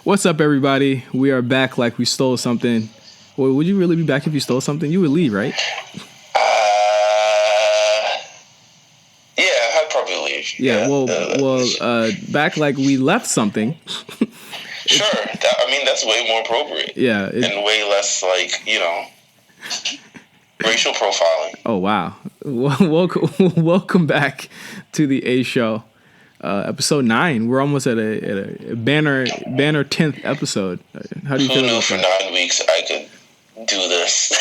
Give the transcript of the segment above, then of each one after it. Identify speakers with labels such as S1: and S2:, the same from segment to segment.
S1: What's up, everybody? We are back like we stole something. Well, would you really be back if you stole something? You would leave, right?
S2: Yeah, I'd probably leave.
S1: Yeah. Back like we left something.
S2: Sure. That's way more appropriate.
S1: Yeah.
S2: And way less, racial profiling.
S1: Oh, wow. Welcome back to the A Show. Episode 9. We're almost at a banner 10th episode. How do you feel?
S2: Who knew for 9 weeks I could do this?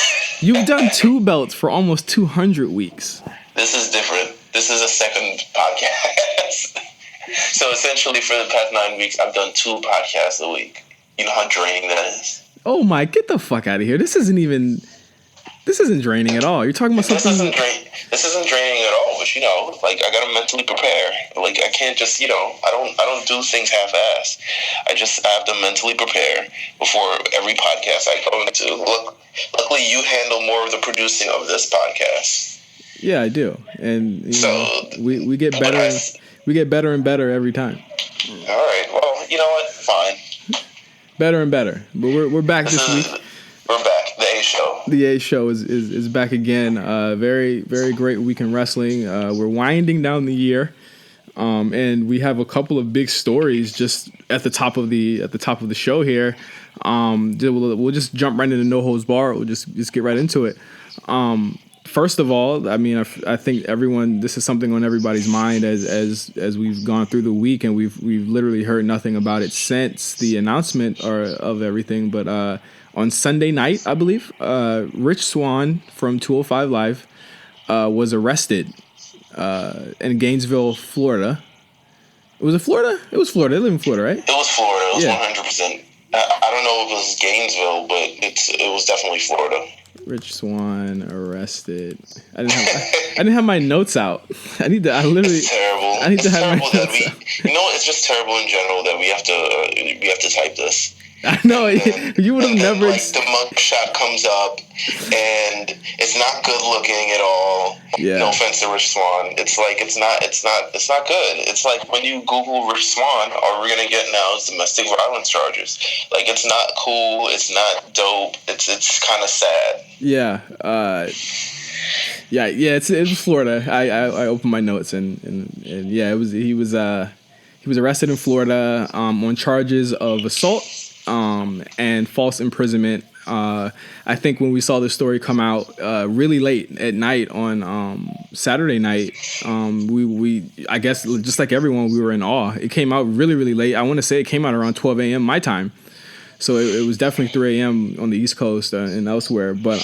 S1: You've done 2 belts for almost 200 weeks.
S2: This is different. This is a second podcast. So essentially for the past 9 weeks, I've done 2 podcasts a week. You know how draining that is?
S1: Oh my, get the fuck out of here. This isn't draining at all. You're talking about something.
S2: This isn't draining at all, but I gotta mentally prepare. I can't just, I don't do things half-assed. I have to mentally prepare before every podcast I go into. Luckily you handle more of the producing of this podcast.
S1: Yeah, I do. And we get better. We get better and better every time.
S2: All right. Well, you know what? Fine.
S1: Better and better. But we're back this week.
S2: We're back. The A Show.
S1: The A Show is back again. Very, very great week in wrestling. We're winding down the year, and we have a couple of big stories just at the top of the show here. We'll just jump right into No Holds Barred. We'll just get right into it. First of all, I think this is something on everybody's mind as we've gone through the week, and we've literally heard nothing about it since the announcement of everything. But on Sunday night, I believe, Rich Swann from 205 Live was arrested in Gainesville, Florida. Was it Florida? It was Florida. They live in Florida, right?
S2: It was Florida. It was 100%. I don't know if it was Gainesville, but it was definitely Florida.
S1: Rich Swann arrested. I didn't have my notes out. It's terrible. I need to have my notes out.
S2: It's just terrible in general that we have to type this.
S1: I know. You would have never.
S2: The mug shot comes up, and it's not good looking at all.
S1: Yeah.
S2: No offense to Rich Swann. It's not good. It's like when you Google Rich Swann, all we're gonna get now is domestic violence charges. It's not cool. It's not dope. It's kind of sad.
S1: Yeah. It was Florida. I opened my notes and yeah, he was arrested in Florida on charges of assault and false imprisonment. I think when we saw the story come out really late at night on Saturday night, we I guess just like everyone, we were in awe. It came out really, really late. I want to say it came out around 12 a.m. my time. So it was definitely 3 a.m. on the East Coast and elsewhere. But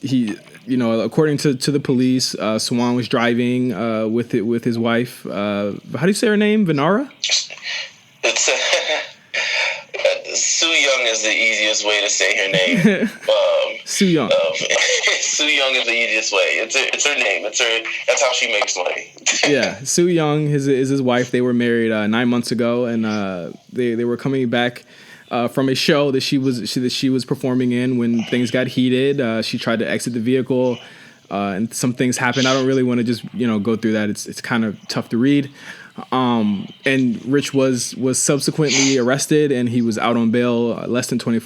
S1: he, according to the police, Swann was driving with his wife. How do you say her name? Venara?
S2: It's Sue Young is the easiest way to say her name.
S1: Sue Young.
S2: Sue Young is the easiest way. It's her name. That's how she makes money.
S1: Yeah, Sue Young is his wife. They were married 9 months ago, and they were coming back from a show that she was performing in when things got heated. She tried to exit the vehicle, and some things happened. I don't really want to just go through that. It's kind of tough to read. And Rich was subsequently arrested, and he was out on bail less than 8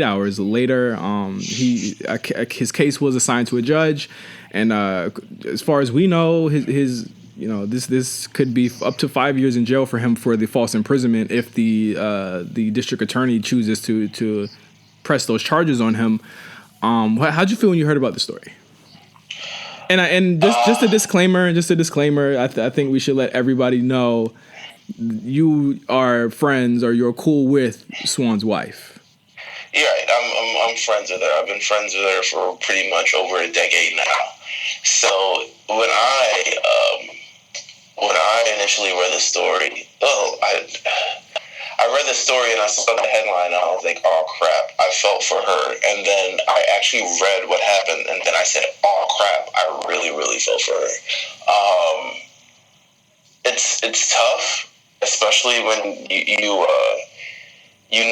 S1: hours later. His case was assigned to a judge, and as far as we know, his this could be up to 5 years in jail for him for the false imprisonment if the district attorney chooses to press those charges on him. How'd you feel when you heard about the story? And just a disclaimer. I think we should let everybody know you are friends or you're cool with Swann's wife.
S2: Yeah, I'm friends with her. I've been friends with her for pretty much over a decade now. So when I initially read the story, I read the story and I saw the headline and I was like, oh crap, I felt for her. And then I actually read what happened and then I said, oh crap, I really, really felt for her. It's tough, especially when you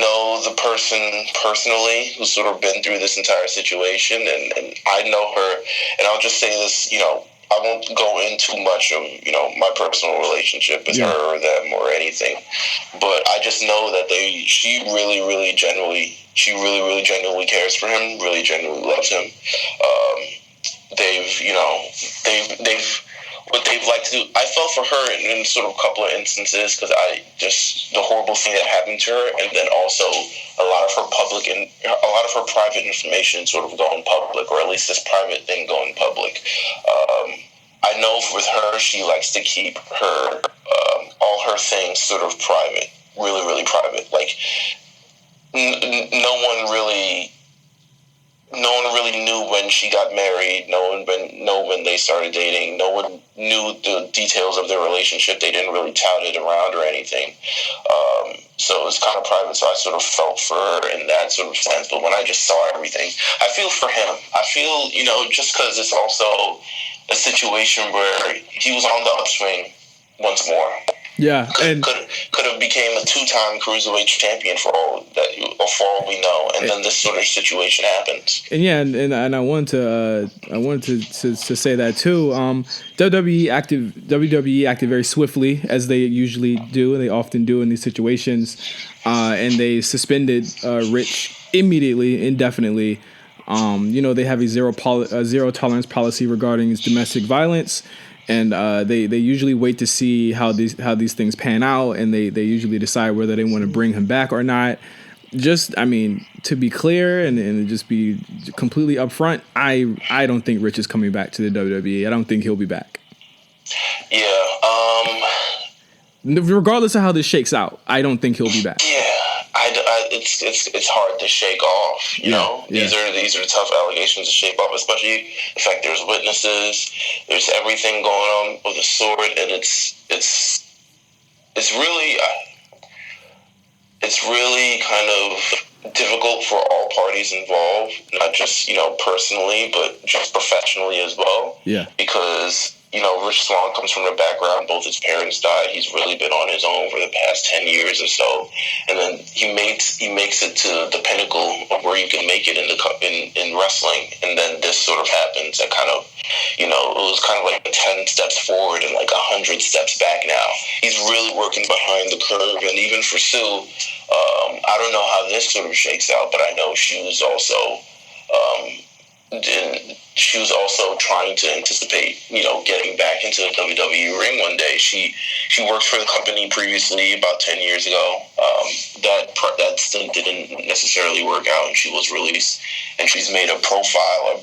S2: know the person personally who's sort of been through this entire situation, and I know her, and I'll just say this, won't go into much of my personal relationship with her or them or anything, but I just know that she really really genuinely cares for him, really genuinely loves him. They've what they've liked to do. I felt for her in sort of a couple of instances because the horrible thing that happened to her, and then also a lot of her private information sort of going public, or at least this private thing going public. I know with her, she likes to keep her all her things sort of private, really really private. Like no one really knew when she got married. No one knew when they started dating. No one knew the details of their relationship. They didn't really tout it around or anything. So it's kind of private. So I sort of felt for her in that sort of sense. But when I just saw everything, I feel for him. I feel, just because it's also a situation where he was on the upswing once more.
S1: Yeah,
S2: could have became a 2-time cruiserweight champion for all we know, and then this sort of situation happens.
S1: And yeah, and I wanted to say that too. WWE acted very swiftly, as they usually do. They often do in these situations, and they suspended Rich immediately, indefinitely. They have a zero tolerance policy regarding domestic violence. And they usually wait to see how these things pan out, and they usually decide whether they want to bring him back or not. To be clear and just be completely upfront, I don't think Rich is coming back to the WWE. I don't think he'll be back.
S2: Yeah.
S1: Regardless of how this shakes out, I don't think he'll be back.
S2: Yeah. It's hard to shake off, you know. These are tough allegations to shake off, especially the fact there's witnesses, there's everything going on with the sword, and it's really kind of difficult for all parties involved, not just personally, but just professionally as well.
S1: Yeah,
S2: because Rich Swann comes from a background, both his parents died. He's really been on his own for the past 10 years or so. And then he makes it to the pinnacle of where you can make it in wrestling. And then this sort of happens. That kind of, it was kind of like 10 steps forward and like 100 steps back now. He's really working behind the curve. And even for Sue, I don't know how this sort of shakes out, but I know she was also trying to anticipate, getting back into the WWE ring one day. She worked for the company previously about 10 years ago. That stint didn't necessarily work out, and she was released. And she's made a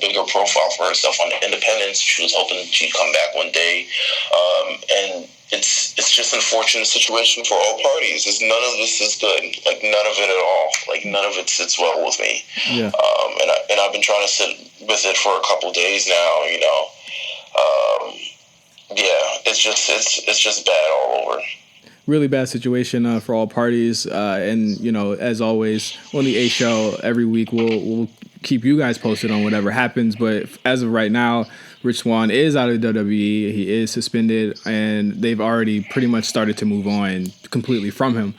S2: bigger profile for herself on Independence. She was hoping she'd come back one day. And it's just an unfortunate situation for all parties. None of this is good. Like, none of it at all. Like, none of it sits well with me.
S1: Yeah.
S2: And I've been trying to sit with it for a couple days now. It's just bad all over.
S1: Really bad situation for all parties. And as always on the A Show, every week we'll keep you guys posted on whatever happens. But as of right now, Rich Swann is out of WWE. He is suspended, and they've already pretty much started to move on completely from him.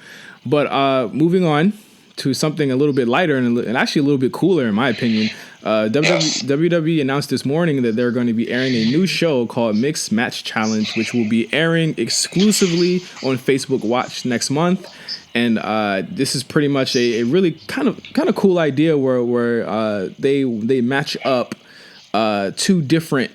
S1: But moving on to something a little bit lighter and actually a little bit cooler, in my opinion. WWE announced this morning that they're going to be airing a new show called Mixed Match Challenge, which will be airing exclusively on Facebook Watch next month. And this is pretty much a really kind of cool idea where they match up two different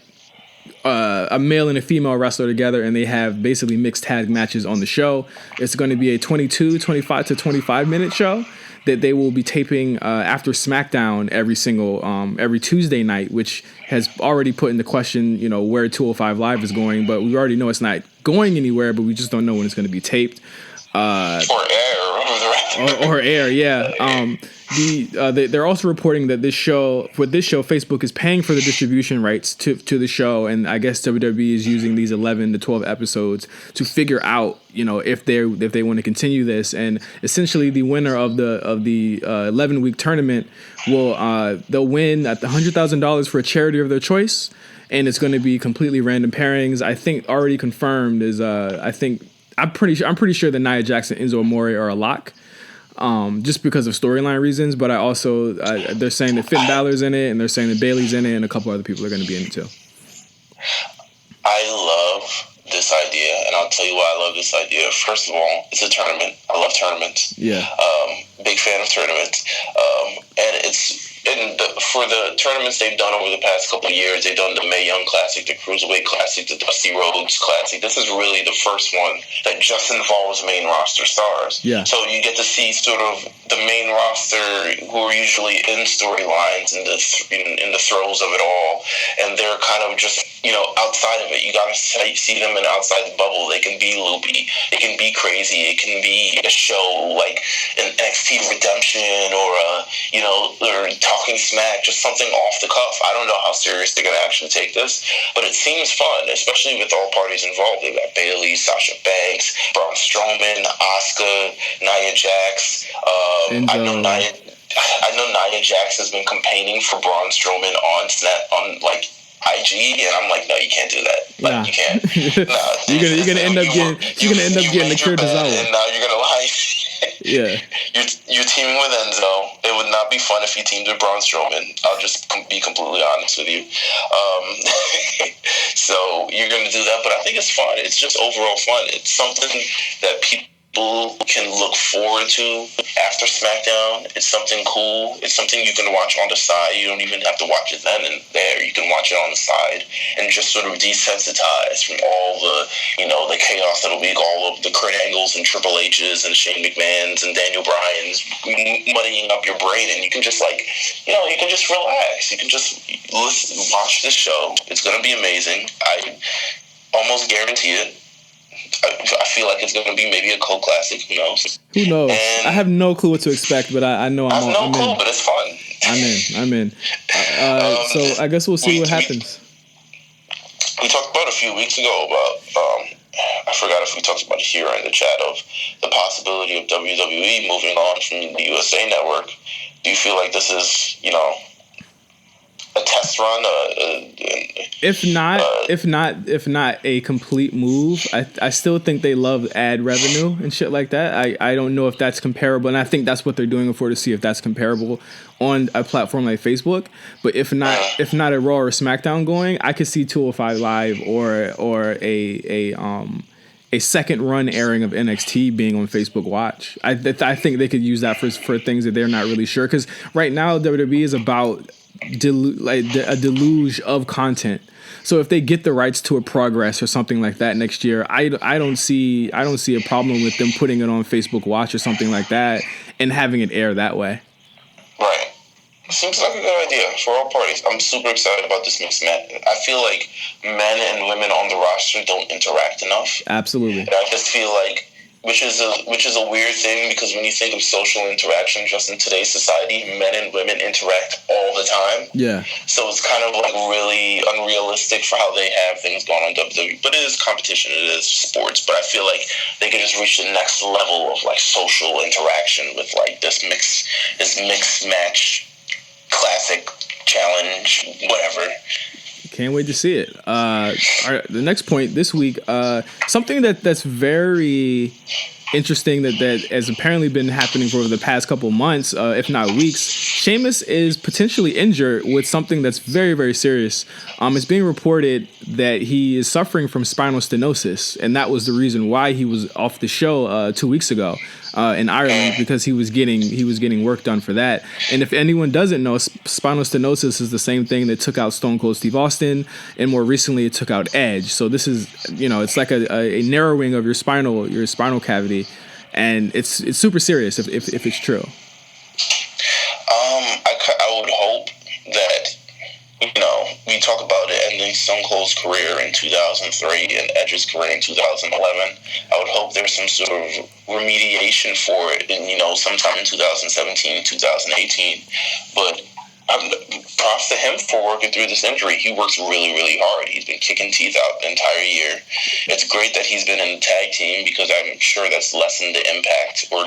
S1: a male and a female wrestler together, and they have basically mixed tag matches on the show. It's going to be a 25 to 25 minute show that they will be taping after Smackdown every Tuesday night, which has already put into question, where 205 Live is going. But we already know it's not going anywhere, but we just don't know when it's going to be taped. Or air, yeah. They're also reporting that this show, Facebook is paying for the distribution rights to the show, and I guess WWE is using these 11 to 12 episodes to figure out, if they want to continue this. And essentially, the winner of the 11-week tournament they'll win at the $100,000 for a charity of their choice, and it's going to be completely random pairings. I think already confirmed is I'm pretty sure that Nia Jax and Enzo Amore are a lock, just because of storyline reasons. But I also they're saying that Finn Balor's in it, and they're saying that Bayley's in it, and a couple other people are going to be in it too.
S2: I love this idea, and I'll tell you why I love this idea. First of all, it's a tournament. I love tournaments.
S1: Yeah.
S2: Big fan of tournaments. And for the tournaments they've done over the past couple of years, they've done the Mae Young Classic, the Cruiserweight Classic, the Dusty Rhodes Classic. This is really the first one that just involves main roster stars.
S1: Yeah. So
S2: you get to see sort of the main roster who are usually in storylines in the throes of it all, and they're kind of just, outside of it. You got to see them in outside the bubble. They can be loopy. It can be crazy. It can be a show like an NXT Redemption or talking smack, just something off the cuff. I don't know how serious they're going to actually take this, but it seems fun, especially with all parties involved. They've got Bayley, Sasha Banks, Braun Strowman, Asuka, Nia Jax. I know Nia Jax has been campaigning for Braun Strowman on IG, and I'm like, no, you can't do that. You can't. Nah,
S1: you're gonna end up getting the Kurzawa.
S2: And now you're gonna lie.
S1: Yeah.
S2: You're teaming with Enzo. It would not be fun if you teamed with Braun Strowman. I'll just be completely honest with you. So you're gonna do that, but I think it's fun. It's just overall fun. It's something that people can look forward to after SmackDown. It's something cool. It's something you can watch on the side. You don't even have to watch it then and there. You can watch it on the side and just sort of desensitize from all the, the chaos of the week, all of the Kurt Angles and Triple H's and Shane McMahon's and Daniel Bryan's muddying up your brain, and you can just you can just relax. You can just watch this show. It's going to be amazing. I almost guarantee it. I feel like it's going to be maybe a cult classic. Who knows?
S1: Who knows? And I have no clue what to expect, but I know I'm in.
S2: But it's fun.
S1: I'm in. So I guess we'll see what happens.
S2: We talked about a few weeks ago about, I forgot if we talked about it here in the chat, of the possibility of WWE moving on from the USA Network. Do you feel like this is, a test run?
S1: If not a complete move, I still think they love ad revenue and shit like that. I don't know if that's comparable, and I think that's what they're doing it for, to see if that's comparable on a platform like Facebook. But if not a Raw or SmackDown going, I could see 205 Live or a second run airing of NXT being on Facebook Watch. I think they could use that for things that they're not really sure, because right now WWE is about a deluge of content. So if they get the rights to a Progress or something like that next year, I don't see a problem with them putting it on Facebook Watch or something like that and having it air that way.
S2: Right. Seems like a good idea for all parties. I'm super excited about this mixed match. I feel like men and women on the roster don't interact enough.
S1: Absolutely.
S2: And I just feel like, which is a weird thing, because when you think of social interaction just in today's society, men and women interact all the time.
S1: Yeah.
S2: So it's kind of like really unrealistic for how they have things going on WWE. But it is competition, it is sports. But I feel like they could just reach the next level of like social interaction with like this mixed match classic challenge, whatever.
S1: Can't wait to see it. The next point this week, something that's very interesting that has apparently been happening for the past couple months, if not weeks. Sheamus is potentially injured with something that's very, very serious. It's being reported that he is suffering from spinal stenosis, and that was the reason why he was off the show 2 weeks ago in Ireland, because he was getting work done for that. And if anyone doesn't know, spinal stenosis is the same thing that took out Stone Cold Steve Austin, and more recently it took out Edge. So this is, it's like a narrowing of your spinal cavity, and it's super serious if it's true.
S2: I would hope that, we talk about it ending Stone Cold's career in 2003 and Edge's career in 2011. I would hope there's some sort of remediation for it in, sometime in 2017, 2018. But props to him for working through this injury. He works really, really hard. He's been kicking teeth out the entire year. It's great that he's been in the tag team, because I'm sure that's lessened the impact, or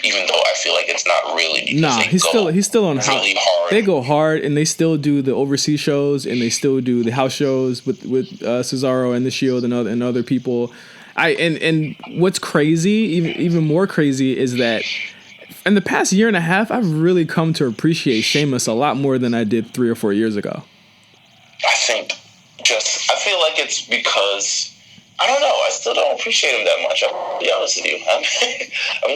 S2: even though I feel like it's not really.
S1: Nah, he's still on
S2: really hard.
S1: They go hard, and they still do the overseas shows, and they still do the house shows with Cesaro and the Shield and other people. And what's crazy, even more crazy, is that in the past year and a half, I've really come to appreciate Sheamus a lot more than I did 3 or 4 years ago.
S2: I think feel like it's because I don't know. I still don't appreciate him that much. I'll be honest with you. I'm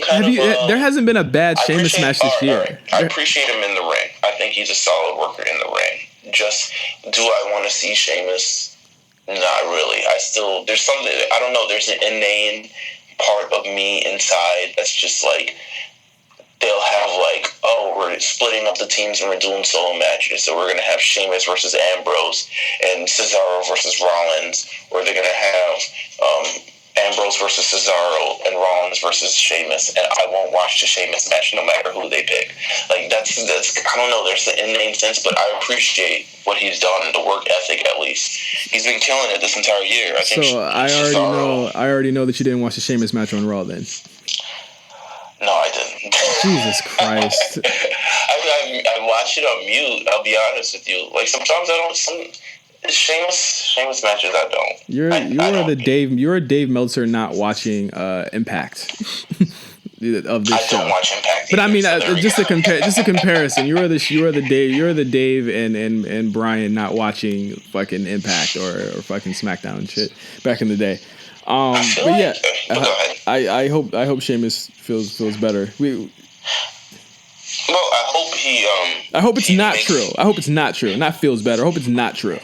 S2: kind of.
S1: There hasn't been a bad Sheamus match this year.
S2: Right. I appreciate him in the ring. I think he's a solid worker in the ring. Just, do I want to see Sheamus? Not really. There's something, I don't know, there's an inane part of me inside that's just like, they'll have like, oh, we're splitting up the teams and we're doing solo matches. So we're going to have Sheamus versus Ambrose and Cesaro versus Rollins. Or they're going to have Ambrose versus Cesaro and Rollins versus Sheamus. And I won't watch the Sheamus match no matter who they pick. Like, that's I don't know, there's an inane sense, but I appreciate what he's done, the work ethic at least. He's been killing it this entire year. I think
S1: so I already know that you didn't watch the Sheamus match on Raw then.
S2: No, I didn't.
S1: Jesus Christ.
S2: I watch it on mute, I'll be honest with you. Like, sometimes I don't... Sheamus matches I don't.
S1: You're a Dave Meltzer not watching Impact of this show.
S2: I don't watch Impact.
S1: But I mean, just a comparison. You're the Dave and Brian not watching fucking Impact or fucking Smackdown and shit back in the day. But yeah, I hope Sheamus feels better. I hope it's not true. I hope it's not true. Not feels better. I hope it's not true.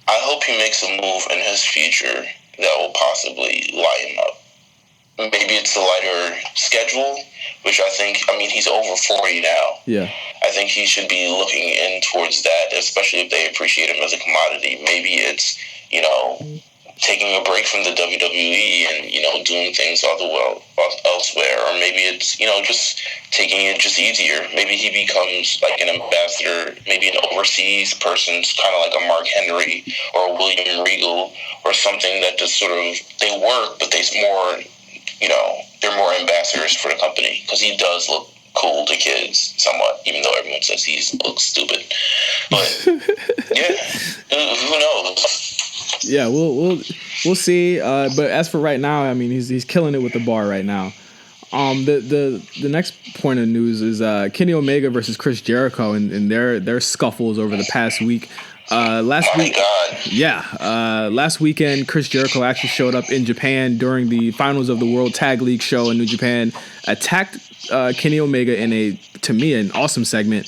S2: I hope he makes a move in his future that will possibly light him up. Maybe it's a lighter schedule, which he's over 40 now. Yeah. I think he should be looking in towards that, especially if they appreciate him as a commodity. Maybe it's, taking a break from the WWE and, doing things elsewhere. Or maybe it's, just taking it just easier. Maybe he becomes like an ambassador, maybe an overseas person, kind of like a Mark Henry or a William Regal or something that just sort of, they work, but they're more ambassadors for the company because he does look cool to kids somewhat, even though everyone says he looks stupid. But, yeah, who knows?
S1: Yeah, we'll see. But as for right now, I mean, he's killing it with the bar right now. The next point of news is Kenny Omega versus Chris Jericho and their scuffles over the past week. Last weekend, Chris Jericho actually showed up in Japan during the finals of the World Tag League show in New Japan, attacked Kenny Omega in to me, an awesome segment,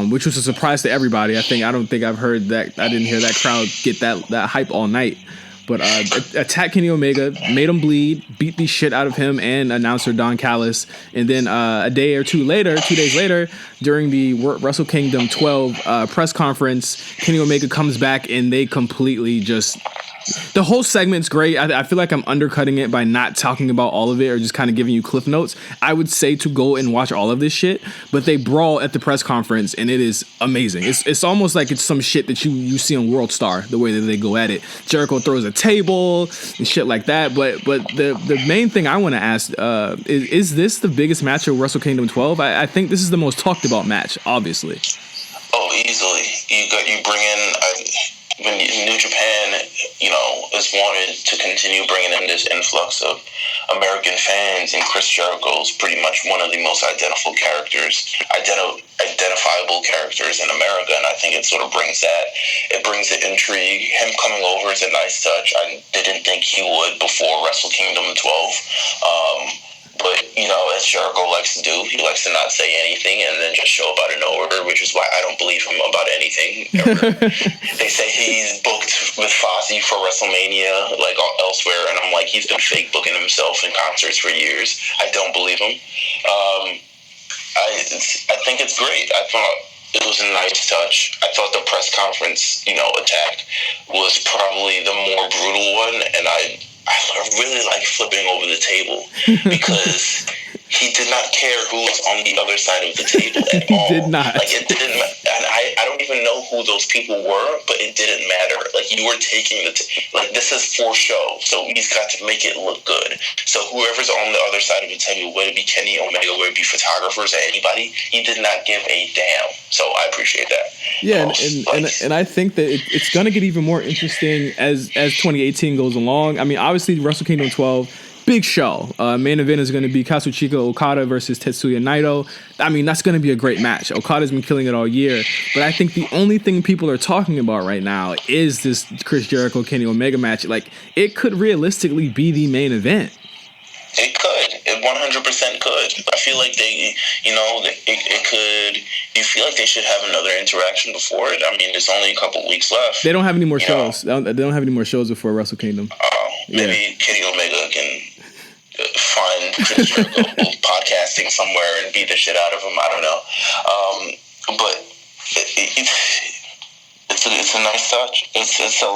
S1: which was a surprise to everybody. I don't think I've heard that. I didn't hear that crowd get that hype all night. But attacked Kenny Omega, made him bleed, beat the shit out of him and announcer Don Callis. And then a day or 2 days later, during the Wrestle Kingdom 12 press conference, Kenny Omega comes back and they completely just... The whole segment's great. I feel like I'm undercutting it by not talking about all of it or just kind of giving you cliff notes. I would say to go and watch all of this shit, but they brawl at the press conference and it is amazing. It's almost like it's some shit that you see on World Star, the way that they go at it. Jericho throws a table and shit like that. But the main thing I want to ask is this the biggest match of Wrestle Kingdom 12? I think this is the most talked about match, obviously.
S2: Oh, easily. You bring in... when New Japan, is wanted to continue bringing in this influx of American fans, and Chris Jericho is pretty much one of the most identifiable characters in America, and I think it sort of brings that. It brings the intrigue. Him coming over is a nice touch. I didn't think he would before Wrestle Kingdom 12. But, as Jericho likes to do, he likes to not say anything and then just show up out of nowhere, which is why I don't believe him about anything ever. They say he's booked with Fozzy for WrestleMania, like elsewhere, and I'm like, he's been fake booking himself in concerts for years. I don't believe him. I think it's great. I thought it was a nice touch. I thought the press conference, attack was probably the more brutal one, and I really like flipping over the table because he did not care who was on the other side of the table at all.
S1: He did not.
S2: Like, it didn't and I don't even know who those people were, but it didn't matter. Like, you were taking this is for show, so he's got to make it look good. So whoever's on the other side of the table, whether it be Kenny Omega, whether it be photographers or anybody, he did not give a damn. So I appreciate that.
S1: Yeah, and I think that it's going to get even more interesting as 2018 goes along. I mean, obviously, Wrestle Kingdom 12 big show. Main event is going to be Kazuchika Okada versus Tetsuya Naito. I mean, that's going to be a great match. Okada's been killing it all year, but I think the only thing people are talking about right now is this Chris Jericho Kenny Omega match. Like, it could realistically be the main event.
S2: It could. It 100% could. I feel like it could. Do you feel like they should have another interaction before it? I mean, there's only a couple weeks left.
S1: They don't have any more shows. They don't have any more shows before Wrestle Kingdom.
S2: Maybe Kenny Omega can find Chris Jericho podcasting somewhere and beat the shit out of him. I don't know. But it's a nice touch. It's a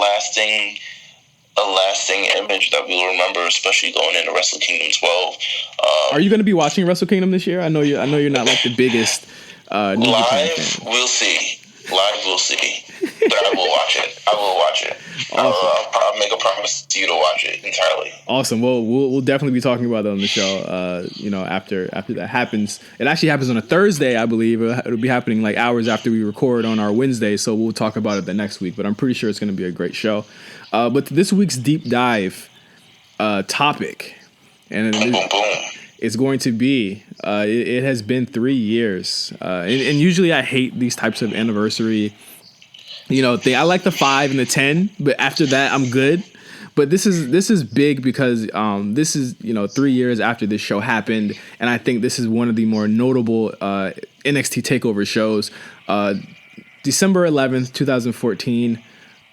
S2: lasting image that we'll remember, especially going into Wrestle Kingdom 12.
S1: Are you going to be watching Wrestle Kingdom this year? I know you're not like the biggest New Japan fan.
S2: We'll see. Live, we'll see. But I will watch it.
S1: Awesome.
S2: I'll make a promise to you to watch it entirely.
S1: Awesome. Well, we'll definitely be talking about that on the show. After that happens, it actually happens on a Thursday, I believe. It'll be happening like hours after we record on our Wednesday, so we'll talk about it the next week. But I'm pretty sure it's going to be a great show. But this week's deep dive topic, and it's going to be it has been 3 years, and usually I hate these types of anniversary. I like the 5 and the 10, but after that I'm good. But this is big because this is 3 years after this show happened, and I think this is one of the more notable NXT Takeover shows. December 11th, 2014.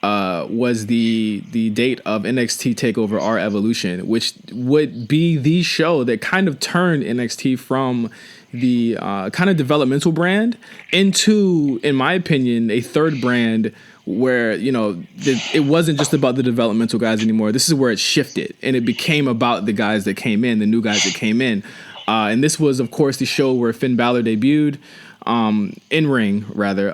S1: Was the date of NXT TakeOver R Evolution, which would be the show that kind of turned NXT from the kind of developmental brand into, in my opinion, a third brand where, it wasn't just about the developmental guys anymore. This is where it shifted, and it became about the guys that came in, the new guys that came in. And this was, of course, the show where Finn Balor debuted. In-ring, rather.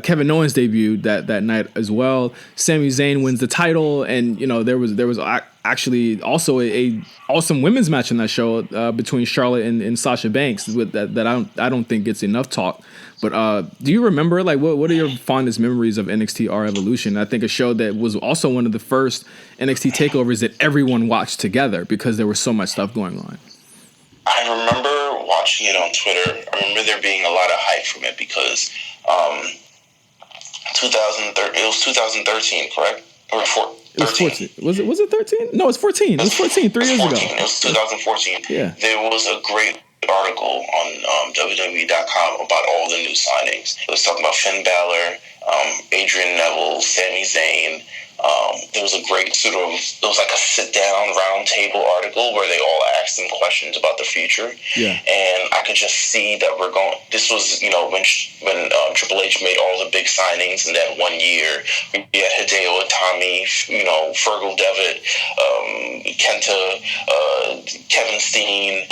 S1: Kevin Owens debuted that night as well. Sami Zayn wins the title, and there was actually also a awesome women's match in that show between Charlotte and Sasha Banks that I don't think gets enough talk. But do you remember, like, what are your fondest memories of NXT R Evolution? I think a show that was also one of the first NXT takeovers that everyone watched together because there was so much stuff going on.
S2: I remember watching it on Twitter. I remember there being a lot of hype from it because 2013. It was 2013, correct? Or 13.
S1: It was 14. Was it 13? No, it's 14. It was 14. 3 years ago.
S2: It was 2014.
S1: Yeah.
S2: There was a great article on WWE.com about all the new signings. It was talking about Finn Balor, Adrian Neville, Sami Zayn. There was a great it was like a sit-down round table article where they all asked them questions about the future. Yeah. And I could just see that this was, when Triple H made all the big signings in that 1 year. We had Hideo Itami, Fergal Devitt, Kenta, Kevin Steen,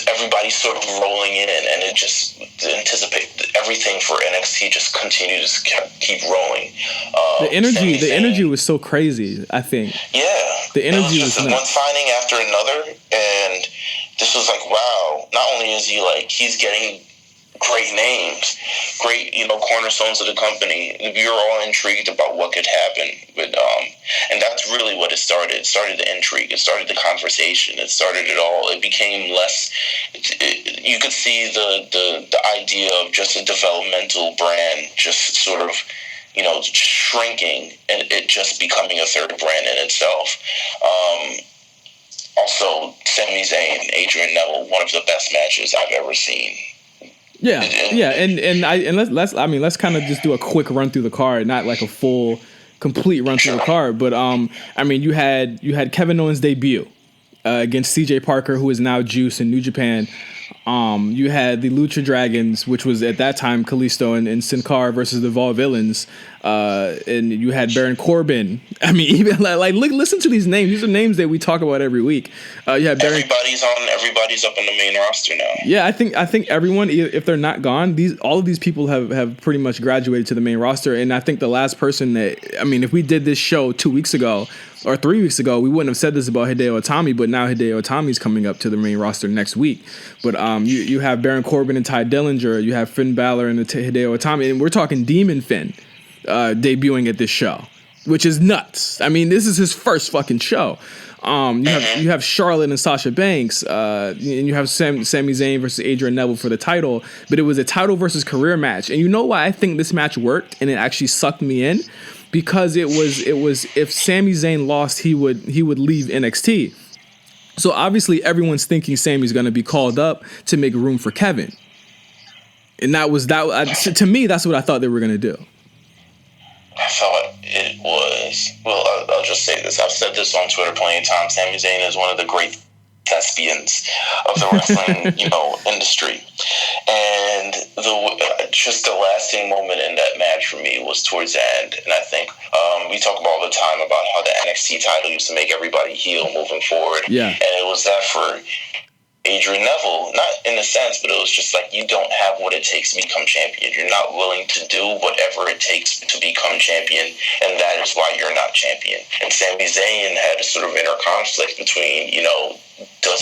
S2: everybody sort of rolling in, and it just anticipate everything for NXT just continued to keep rolling.
S1: The energy was so crazy, I think.
S2: Yeah.
S1: The energy
S2: was just
S1: nuts.
S2: one signing after another, and this was like, wow, not only is he's getting great names, great, cornerstones of the company. We were all intrigued about what could happen and that's really what it started. It started the intrigue. It started the conversation. It started it all. It became less. You could see the idea of just a developmental brand just sort of, shrinking and it just becoming a third brand in itself. Also, Sami Zayn, Adrian Neville, one of the best matches I've ever seen.
S1: Yeah, and let's kind of just do a quick run through the card, not like a full, complete run through the card. But you had Kevin Owens' debut against CJ Parker, who is now Juice in New Japan. You had the Lucha Dragons, which was at that time Kalisto and Sin Cara versus the Vaudevillains. And you had Baron Corbin. I mean, even listen to these names. These are names that we talk about every week. You had Baron.
S2: Everybody's up on the main roster now.
S1: Yeah, I think everyone, if they're not gone, all of these people have pretty much graduated to the main roster. And I think the last person if we did this show 2 weeks ago or 3 weeks ago, we wouldn't have said this about Hideo Itami, but now Hideo Itami's coming up to the main roster next week. But you have Baron Corbin and Ty Dillinger, you have Finn Balor and Hideo Itami, and we're talking Demon Finn debuting at this show, which is nuts. I mean, this is his first fucking show. You have Charlotte and Sasha Banks, and you have Sami Zayn versus Adrian Neville for the title, but it was a title versus career match. And you know why I think this match worked and it actually sucked me in? Because it was if Sami Zayn lost, he would leave NXT. So obviously everyone's thinking Sami's going to be called up to make room for Kevin. And to me, that's what I thought they were going to do.
S2: I thought it was, well, I'll just say this. I've said this on Twitter plenty of times. Sami Zayn is one of the great thespians of the wrestling, industry. And just the lasting moment in that match for me was towards the end. And I think we talk all the time about how the NXT title used to make everybody heel moving forward.
S1: Yeah.
S2: And it was that for Adrian Neville, not in a sense, but it was just like, you don't have what it takes to become champion. You're not willing to do whatever it takes to become champion, and that is why you're not champion. And Sami Zayn had a sort of inner conflict between, does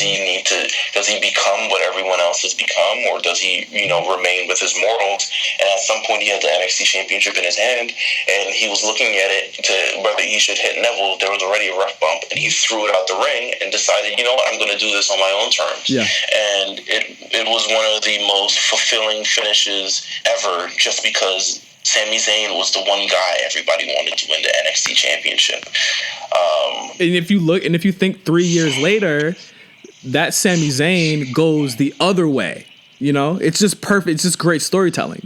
S2: he become what everyone else has become, or does he, remain with his morals? And at some point he had the NXT championship in his hand, and he was looking at it to whether he should hit Neville. There was already a rough bump, and he threw it out the ring and decided, you know what, I'm going to do this on my own terms.
S1: Yeah.
S2: And it was one of the most fulfilling finishes ever, just because Sami Zayn was the one guy everybody wanted to win the NXT championship.
S1: And if you think 3 years later, that Sami Zayn goes the other way. It's just perfect. It's just great storytelling.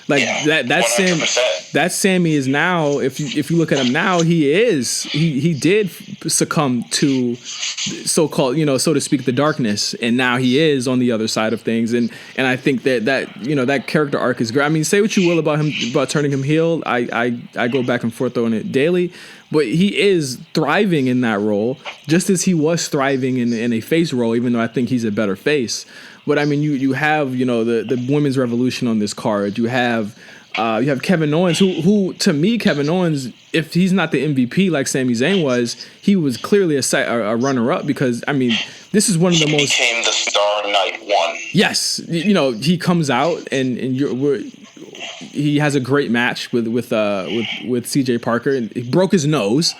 S1: That Sami is now. If you look at him now, he did succumb to so-called, so to speak, the darkness, and now he is on the other side of things. And I think that character arc is great. I mean, say what you will about him, about turning him heel. I go back and forth on it daily, but he is thriving in that role, just as he was thriving in a face role. Even though I think he's a better face. But I mean, you have the women's revolution on this card. You have Kevin Owens, who to me, Kevin Owens, if he's not the MVP like Sami Zayn was, he was clearly a runner-up, because I mean, this is one of the most. He became the star night one. Yes, he comes out and he has a great match with CJ Parker, and he broke his nose.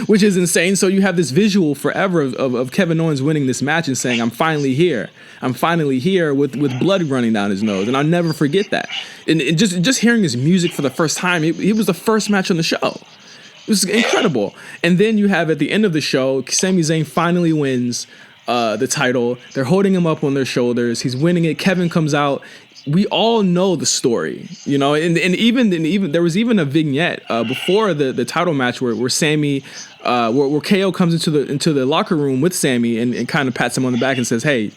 S1: Which is insane. So you have this visual forever of Kevin Owens winning this match and saying, I'm finally here with blood running down his nose. And I'll never forget that. And just hearing his music for the first time, he was the first match on the show. It was incredible. And then you have at the end of the show, Sami Zayn finally wins the title. They're holding him up on their shoulders. He's winning it. Kevin comes out. We all know the story, and even there was even a vignette before the title match where Sami, where KO comes into the locker room with Sami and kind of pats him on the back and says, hey,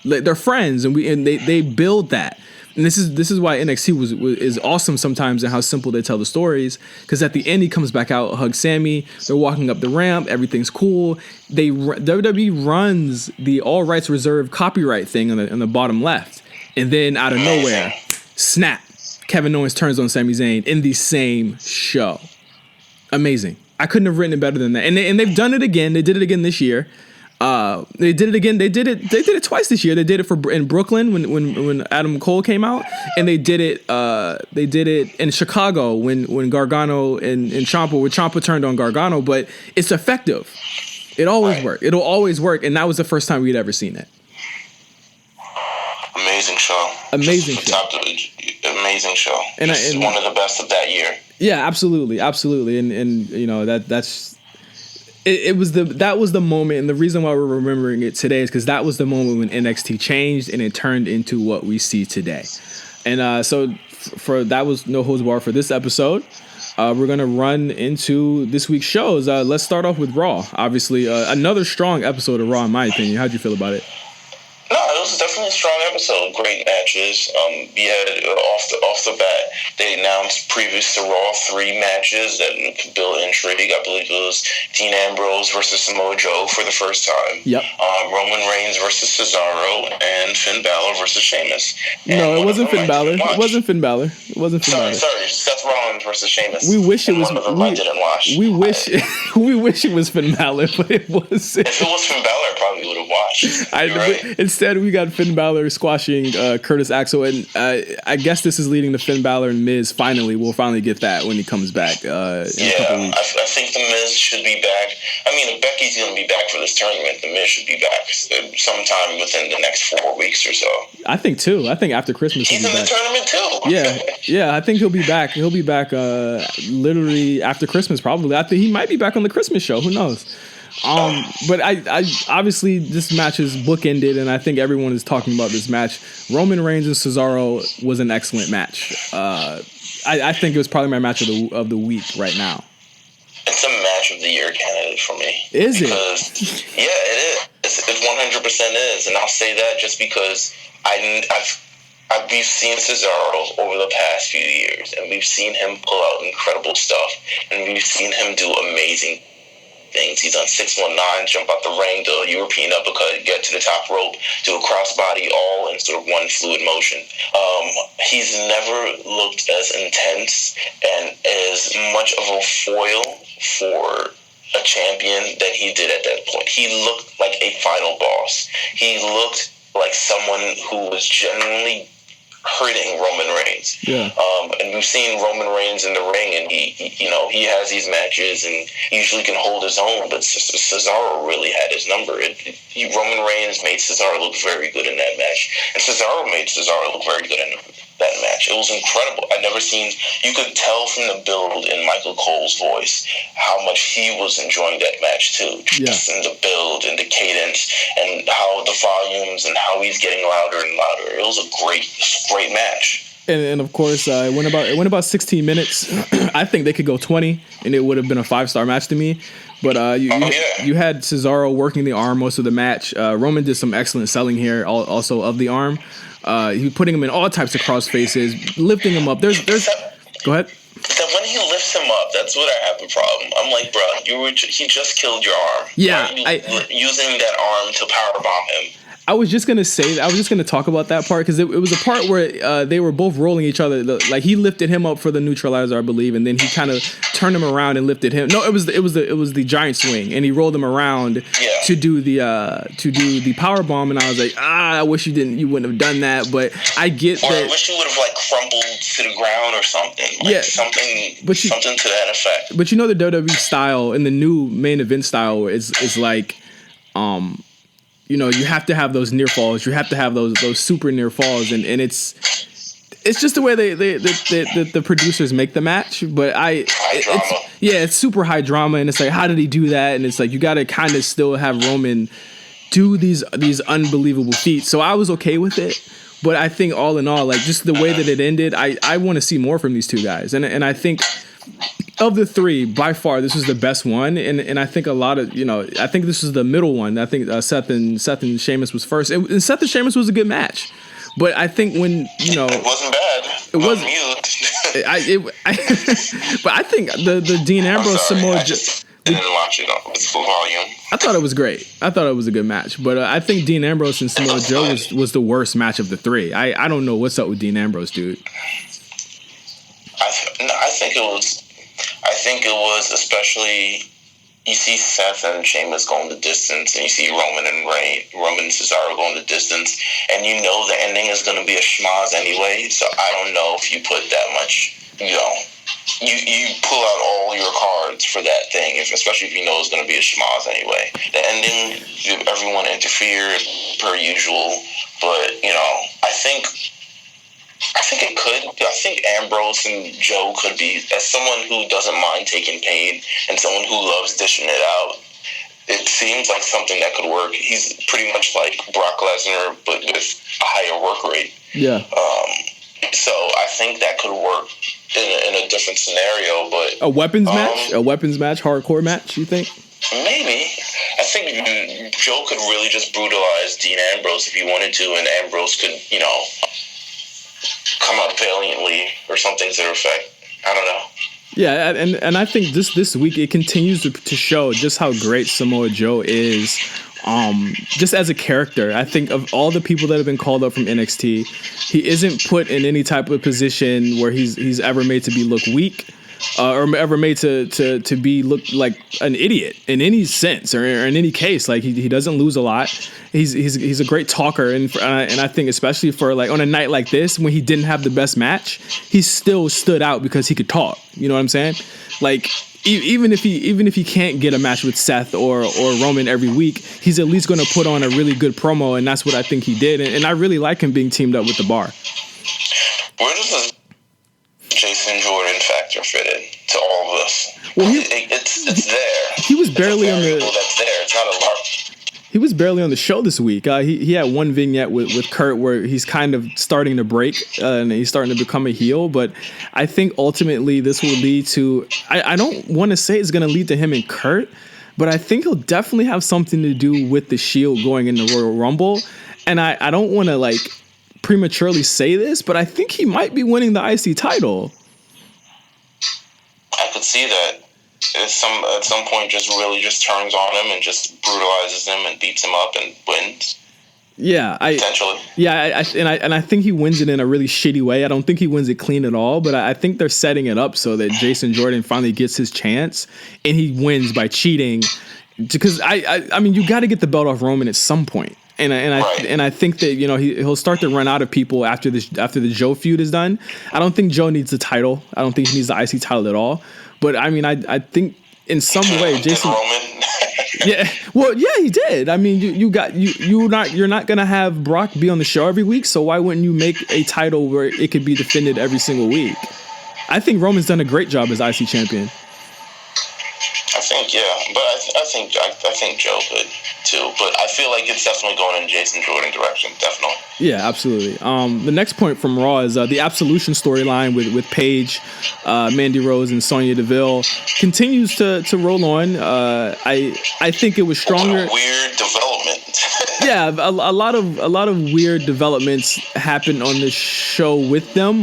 S1: they're friends, and they build that. And this is why NXT is awesome sometimes, and how simple they tell the stories. Because at the end he comes back out, hugs Sami. They're walking up the ramp. Everything's cool. WWE runs the all rights reserved copyright thing on the bottom left. And then out of nowhere, snap, Kevin Owens turns on Sami Zayn in the same show. Amazing. I couldn't have written it better than that. And they've done it again. They did it again this year. They did it again. They did it twice this year. They did it in Brooklyn when Adam Cole came out, and they did it in Chicago when Gargano and Ciampa, when Ciampa turned on Gargano. But it's effective. It always worked. It'll always work. And that was the first time we'd ever seen it.
S2: Amazing show.
S1: Amazing show.
S2: Amazing show. And one of the best of that year.
S1: Yeah, absolutely. And that was the moment, and the reason why we're remembering it today is because that was the moment when NXT changed and it turned into what we see today. And so for that was No Holds Barred for this episode. We're gonna run into this week's shows. Let's start off with Raw. Obviously, another strong episode of Raw, in my opinion. How'd you feel about it?
S2: No, it was definitely a strong episode. Great matches. We had off the bat, they announced previous to Raw 3 matches that could build intrigue. I believe it was Dean Ambrose versus Samoa Joe for the first time.
S1: Yep.
S2: Roman Reigns versus Cesaro, and Finn Balor versus Sheamus.
S1: No, it wasn't Finn Balor. It wasn't Finn Balor.
S2: Sorry, Seth Rollins versus Sheamus.
S1: We wish it was.
S2: I didn't watch.
S1: We wish it was Finn Balor, but it wasn't.
S2: If it was Finn Balor, I probably would have watched.
S1: Instead, we got Finn Balor squashing Curtis Axel, and I guess this is leading to Finn Balor and Miz. We'll finally get that when he comes back. In a couple weeks.
S2: I think the Miz should be back. I mean, Becky's going to be back for this tournament, the Miz should be back sometime within the next 4 weeks or so.
S1: I think too. I think after Christmas
S2: he's in the tournament too.
S1: Yeah. I think he'll be back. He'll be back literally after Christmas, probably. I think he might be back on the Christmas show. Who knows? But I obviously this match is bookended, and I think everyone is talking about this match. Roman Reigns and Cesaro was an excellent match. I think it was probably my match of the week right now.
S2: It's a match of the year candidate for me.
S1: Is it?
S2: Yeah, it is. It 100% is, and I'll say that just because we've seen Cesaro over the past few years, and we've seen him pull out incredible stuff, and we've seen him do amazing things. He's done 619, jump out the ring, do a European uppercut, get to the top rope, do a crossbody, all in sort of one fluid motion. He's never looked as intense and as much of a foil for a champion than he did at that point. He looked like a final boss. He looked like someone who was genuinely hurting Roman Reigns.
S1: Yeah.
S2: And we've seen Roman Reigns in the ring, and he has these matches and usually can hold his own, but Cesaro really had his number. Roman Reigns made Cesaro look very good in that match, and Cesaro made Cesaro look very good in that match. It was incredible. You could tell from the build in Michael Cole's voice how much he was enjoying that match too. Just in the build and the cadence and how the volumes and how he's getting louder and louder. It was a great match.
S1: And of course, it went about 16 minutes. I think they could go 20, and it would have been a 5-star match to me. But you had Cesaro working the arm most of the match. Roman did some excellent selling here, also of the arm. He was putting him in all types of cross faces, lifting him up. Go ahead.
S2: That when he lifts him up, that's what I have a problem. I'm like, bro, he just killed your arm.
S1: Yeah,
S2: using that arm to powerbomb him.
S1: I was just gonna talk about that part because it was a part where they were both rolling each other. Like he lifted him up for the neutralizer, I believe, and then he kind of turned him around and lifted him. No, it was the giant swing, and he rolled him around to do the power bomb. And I was like, I wish you wouldn't have done that, but I get that.
S2: I wish you would have like crumbled to the ground or something. Something to that effect.
S1: But the WWE style and the new main event style is like, you have to have those near falls. You have to have those super near falls, and it's just the way the producers make the match. But it's super high drama, and it's like, how did he do that? And it's like you got to kind of still have Roman do these unbelievable feats. So I was okay with it, but I think all in all, like just the way that it ended, I want to see more from these two guys, and I think. Of the three, by far, this is the best one, and I think a lot of I think this is the middle one. I think Seth and Sheamus was first, and Seth and Sheamus was a good match, but I think when
S2: it wasn't bad. It wasn't.
S1: But I think the Dean Ambrose Samoa Joe.
S2: Didn't watch it with full volume.
S1: I thought it was great. I thought it was a good match, but I think Dean Ambrose and Samoa Joe was the worst match of the three. I don't know what's up with Dean Ambrose, dude.
S2: I think it was especially you see Seth and Sheamus going the distance, and you see Roman and Cesaro going the distance, and the ending is going to be a schmoz anyway. So I don't know if you put that much, you pull out all your cards for that thing, especially if you know it's going to be a schmoz anyway. The ending, everyone interfered per usual, but I think it could. I think Ambrose and Joe could be, as someone who doesn't mind taking pain and someone who loves dishing it out, it seems like something that could work. He's pretty much like Brock Lesnar, but with a higher work rate.
S1: Yeah.
S2: So I think that could work in a different scenario, but...
S1: A weapons match? Hardcore match, you think?
S2: Maybe. I think Joe could really just brutalize Dean Ambrose if he wanted to, and Ambrose could, come up valiantly or something to the effect. I don't know.
S1: Yeah, and I think this week it continues to show just how great Samoa Joe is, just as a character. I think of all the people that have been called up from NXT, he isn't put in any type of position where he's ever made to be look weak. Or ever made to be look like an idiot in any sense or in any case. Like he doesn't lose a lot. He's a great talker, and I think especially for like on a night like this when he didn't have the best match, he still stood out because he could talk. You know what I'm saying? Like even if he can't get a match with Seth or Roman every week, he's at least going to put on a really good promo, and that's what I think he did. And I really like him being teamed up with the Bar.
S2: Where does the Jason Jordan factor fit in to all of this? Well, it's there.
S1: He was barely on the.
S2: That's there. It's not a large.
S1: He was barely on the show this week. He had one vignette with Kurt where he's kind of starting to break and he's starting to become a heel. But I think ultimately this will lead to, I don't want to say it's going to lead to him and Kurt, but I think he'll definitely have something to do with the Shield going in the Royal Rumble. And I don't want to like prematurely say this, but I think he might be winning the IC title.
S2: I could see that. At some point just really just turns on him and just brutalizes him and beats him up and wins.
S1: Yeah,
S2: potentially.
S1: Yeah, I think he wins it in a really shitty way. I don't think he wins it clean at all, but I think they're setting it up so that Jason Jordan finally gets his chance and he wins by cheating. Because I mean, you got to get the belt off Roman at some point. And I think that, you know, he'll start to run out of people after the Joe feud is done. I don't think Joe needs the title. I don't think he needs the IC title at all. But I mean, I think in some way Jason. Yeah, well, yeah, he did. I mean, you're not gonna have Brock be on the show every week. So why wouldn't you make a title where it could be defended every single week? I think Roman's done a great job as IC champion.
S2: I think, yeah, but I think Joe could too. But I feel like it's definitely going in Jason Jordan direction, definitely.
S1: Yeah, absolutely. The next point from Raw is the Absolution storyline with Paige, Mandy Rose, and Sonya Deville continues to roll on. I think it was stronger.
S2: Weird development.
S1: Yeah, a lot of weird developments happened on this show with them.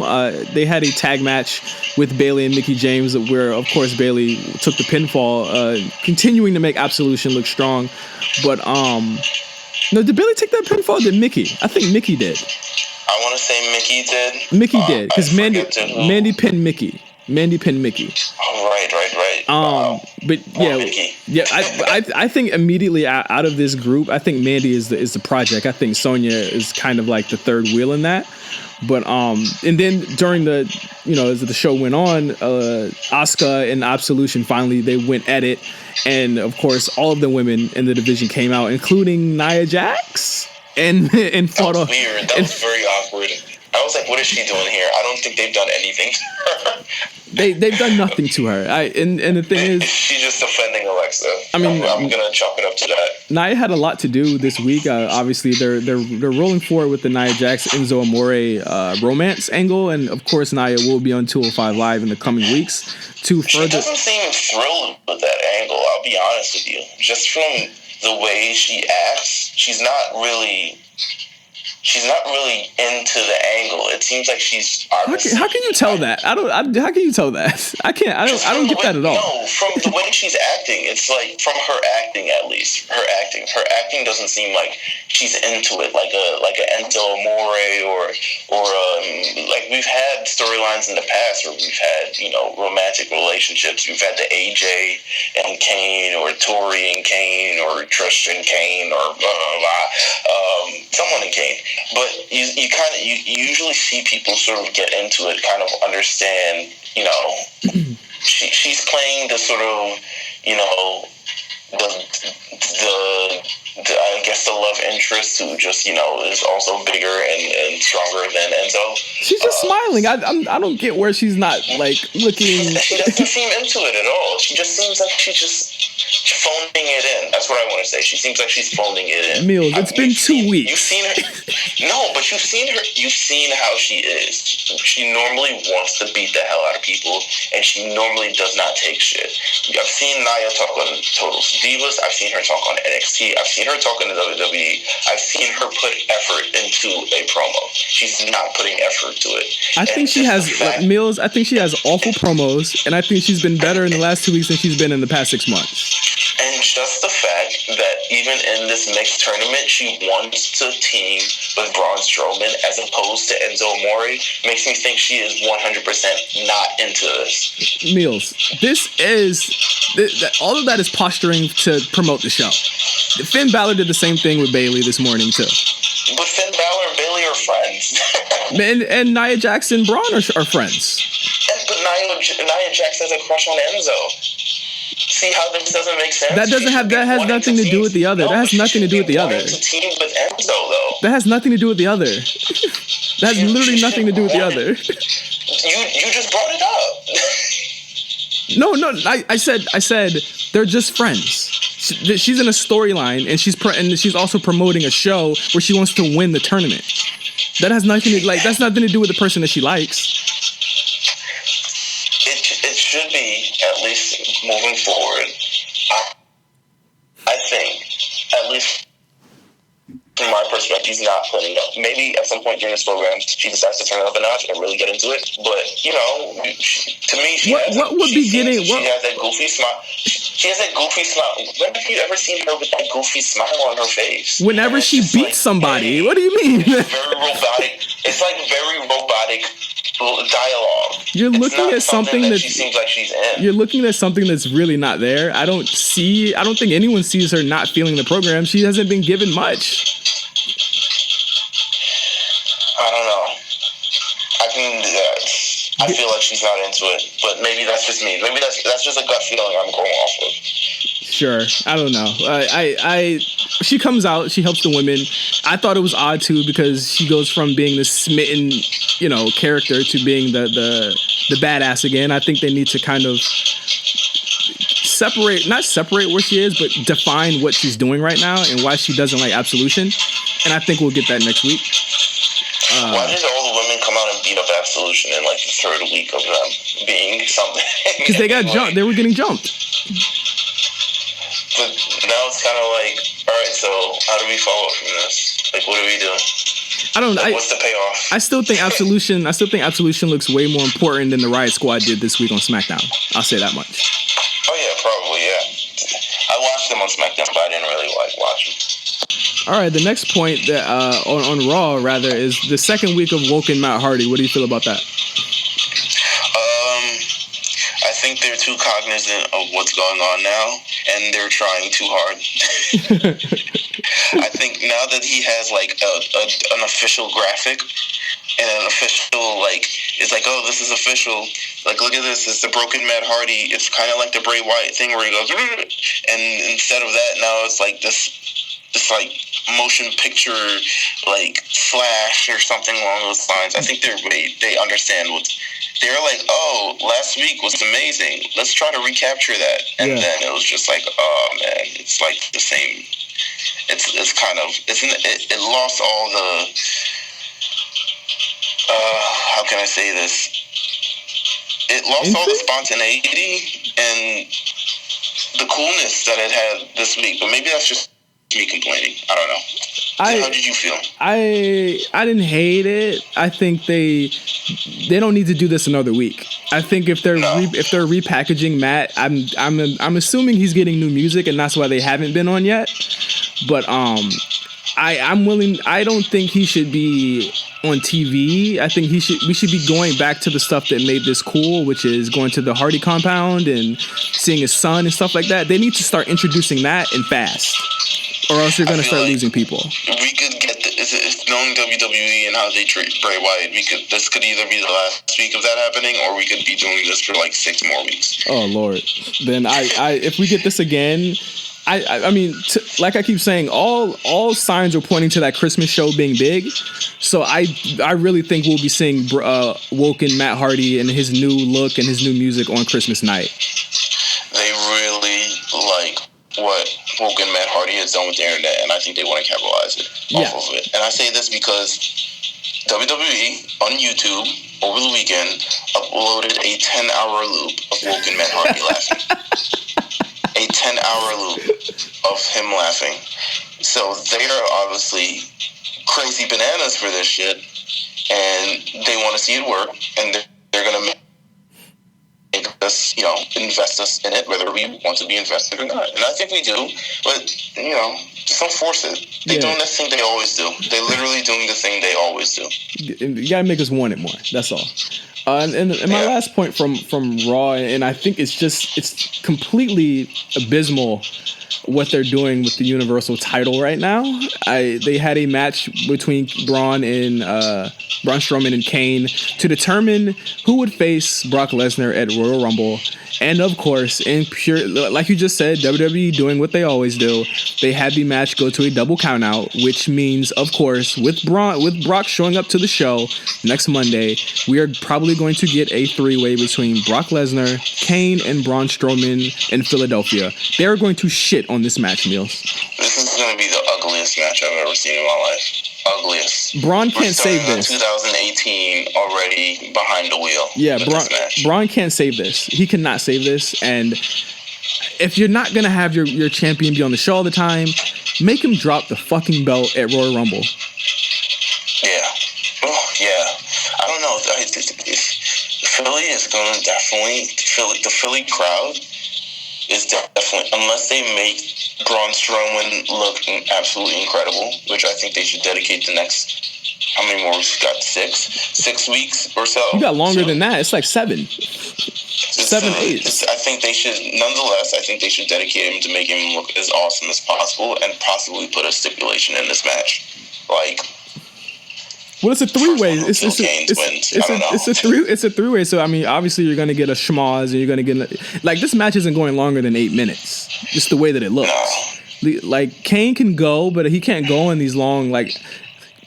S1: They had a tag match with Bayley and Mickie James, where of course Bayley took the pinfall, continuing to make Absolution look strong. But no, did Bayley take that pinfall? Or did Mickie? I think Mickie did.
S2: I want to say Mickie did.
S1: Mickie did because Mandy pinned Mickie. Mandy pinned Mickie.
S2: Oh, right. Wow.
S1: But yeah. I think immediately out of this group, I think Mandy is the project. I think Sonya is kind of like the third wheel in that. But and then during the, you know, as the show went on, Asuka and Absolution finally they went at it, and of course all of the women in the division came out, including Nia Jax, and fought off.
S2: Weird. That was very awkward. I was like, what is she doing here? I don't think they've done anything to her.
S1: They've done nothing to her. And the thing is,
S2: she's just defending Alexa.
S1: I mean,
S2: I'm gonna chalk it up to that.
S1: Nia had a lot to do this week. Obviously, they're rolling forward with the Nia Jax Enzo Amore romance angle, and of course, Nia will be on 205 Live in the coming weeks. She
S2: doesn't seem thrilled with that angle. I'll be honest with you. Just from the way she acts, she's not really into the angle. It seems like she's.
S1: How can you tell that? How can you tell that? I don't get that at all.
S2: No, from the way she's acting, it's like from her acting at least. Her acting doesn't seem like she's into it, like a Enzo Amore or like we've had storylines in the past where we've had, you know, romantic relationships. We've had the AJ and Kane or Tori and Kane or Trish and Kane or blah blah blah. Someone in Kane. But you usually see people sort of get into it, kind of understand, you know, she's playing the sort of, you know, the I guess the love interest who just, you know, is also bigger and stronger than Enzo.
S1: She's just smiling. I don't get where she's not like looking.
S2: She doesn't seem into it at all. She just seems like she's just phoning it in. That's what I want to say. She seems like she's phoning it in.
S1: Meelz, it's been 2 weeks.
S2: You've seen her. No, but you've seen her. You've seen how she is. She normally wants to beat the hell out of people, and she normally does not take shit. I've seen Nia talk on Total Divas. I've seen her talk on NXT. I've seen her talk in the WWE. I've seen her put effort into a promo. She's not putting effort to it.
S1: I think she has Meelz. I think she has awful promos, and I think she's been better in the last 2 weeks than she's been in the past 6 months.
S2: And just the fact that even in this mixed tournament, she wants to team with Braun Strowman as opposed to Enzo Amore makes me think she is 100% not into this.
S1: Meelz, all of that is posturing to promote the show. Finn Balor did the same thing with Bayley this morning too.
S2: But Finn Balor and Bayley are friends.
S1: and Nia Jax and Braun are friends.
S2: But Nia Jax has a crush on Enzo. see how this doesn't make sense?
S1: That has nothing to do with the other. That has nothing to do with the other.
S2: To team with Enzo, though.
S1: That has nothing to do with the other. That has literally nothing to do with the other.
S2: You just brought it up.
S1: No. I said they're just friends. She's in a storyline, and she's also promoting a show where she wants to win the tournament. That has nothing to that's nothing to do with the person that she likes.
S2: It should be, at least moving forward. I think, at least from my perspective, he's not putting up. Maybe at some point during this program, she decides to turn it up a notch and really get into it. But to me, she has that goofy smile. She has that goofy smile. When have you ever seen her with that goofy smile on her face?
S1: Whenever she beats somebody, what do you mean?
S2: It's very robotic. It's like very robotic dialogue.
S1: You're looking at something that
S2: she seems like she's in.
S1: You're looking at something that's really not there. I don't think anyone sees her not feeling the program. She hasn't been given much.
S2: I don't know. I feel like she's not into it, but maybe that's just me. Maybe that's just a gut feeling I'm going off of.
S1: Sure, I don't know. She comes out, she helps the women. I thought it was odd too because she goes from being this smitten, character to being the badass again. I think they need to kind of not separate where she is, but define what she's doing right now and why she doesn't like Absolution. And I think we'll get that next week.
S2: Why did all the women come out and beat up Absolution in like the third week of them being something?
S1: Because they got jumped. They were getting jumped.
S2: But now it's kind of like, all right, so how do we follow up from this? Like, what do we do?
S1: I don't know.
S2: What's the payoff?
S1: I still think Absolution looks way more important than the Riot Squad did this week on Smackdown. I'll say that much.
S2: Oh yeah, probably, yeah. I watched them on Smackdown, but I didn't really watch them.
S1: All right, the next point that on Raw rather is the second week of Woken Matt Hardy. What do you feel about that?
S2: I think they're too cognizant of what's going on now, and they're trying too hard. I think now that he has like an official graphic and an official it's like, oh, this is official. Like, look at this. It's the broken Matt Hardy. It's kind of like the Bray Wyatt thing where he goes, and instead of that, now it's like this like motion picture slash or something along those lines. I think they understand they're like, oh, last week was amazing. Let's try to recapture that. And then it was just like, oh man, it's like the same. It's kind of it lost all the how can I say this? It lost all the spontaneity and the coolness that it had this week. But maybe that's just me complaining. I don't know. How did you feel?
S1: I didn't hate it. I think they don't need to do this another week. I think if they're repackaging Matt, I'm assuming he's getting new music and that's why they haven't been on yet. But I'm willing. I don't think he should be on TV. I think we should be going back to the stuff that made this cool, which is going to the Hardy compound and seeing his son and stuff like that. They need to start introducing that and fast, or else you're going to start losing people.
S2: We could get it's knowing WWE and how they treat Bray Wyatt. This could either be the last week of that happening, or we could be doing this for like 6 more weeks.
S1: Oh Lord! Then if we get this again. I mean, like I keep saying, all signs are pointing to that Christmas show being big. So I really think we'll be seeing Woken Matt Hardy and his new look and his new music on Christmas night.
S2: They really like what Woken Matt Hardy has done with the internet, and I think they want to capitalize off of it. And I say this because WWE on YouTube over the weekend uploaded a 10-hour loop of Woken Matt Hardy laughing. A 10-hour loop of him laughing. So they are obviously crazy bananas for this shit, and they want to see it work, and they're going to make us, invest us in it, whether we want to be invested or not. And I think we do, but, just don't force it. They're doing the thing they always do. They're literally doing the thing they always do.
S1: You got to make us want it more. That's all. And my last point from Raw, and I think it's completely abysmal what they're doing with the Universal title right now. They had a match between Braun Strowman and Kane to determine who would face Brock Lesnar at Royal Rumble. And of course, in pure, like you just said, WWE doing what they always do, they had the match go to a double countout, which means, of course, with Brock showing up to the show next Monday, we are probably going to get a three-way between Brock Lesnar, Kane, and Braun Strowman in Philadelphia. They're going to shit on this match, Meelz.
S2: This is going to be the ugliest match I've ever seen in my life. Ugliest.
S1: Braun can't save this.
S2: 2018 already behind the wheel.
S1: Yeah, Braun can't save this. He cannot save this. And if you're not going to have your champion be on the show all the time, make him drop the fucking belt at Royal Rumble.
S2: Yeah. Oh, yeah. I don't know. Philly is going to definitely... The Philly crowd is definitely... Unless they make Braun Strowman look absolutely incredible, which I think they should dedicate the next... How many more weeks? Got 6 weeks or so.
S1: You got longer than that. It's like 7. 7, 8.
S2: I think they should, nonetheless, I think they should dedicate him to make him look as awesome as possible and possibly put a stipulation in this match. Like,
S1: well, it's a three-way. It's a three-way. So I mean, obviously, you're gonna get a schmoz, and you're gonna get like this match isn't going longer than 8 minutes. Just the way that it looks. No. Like Kane can go, but he can't go in these long like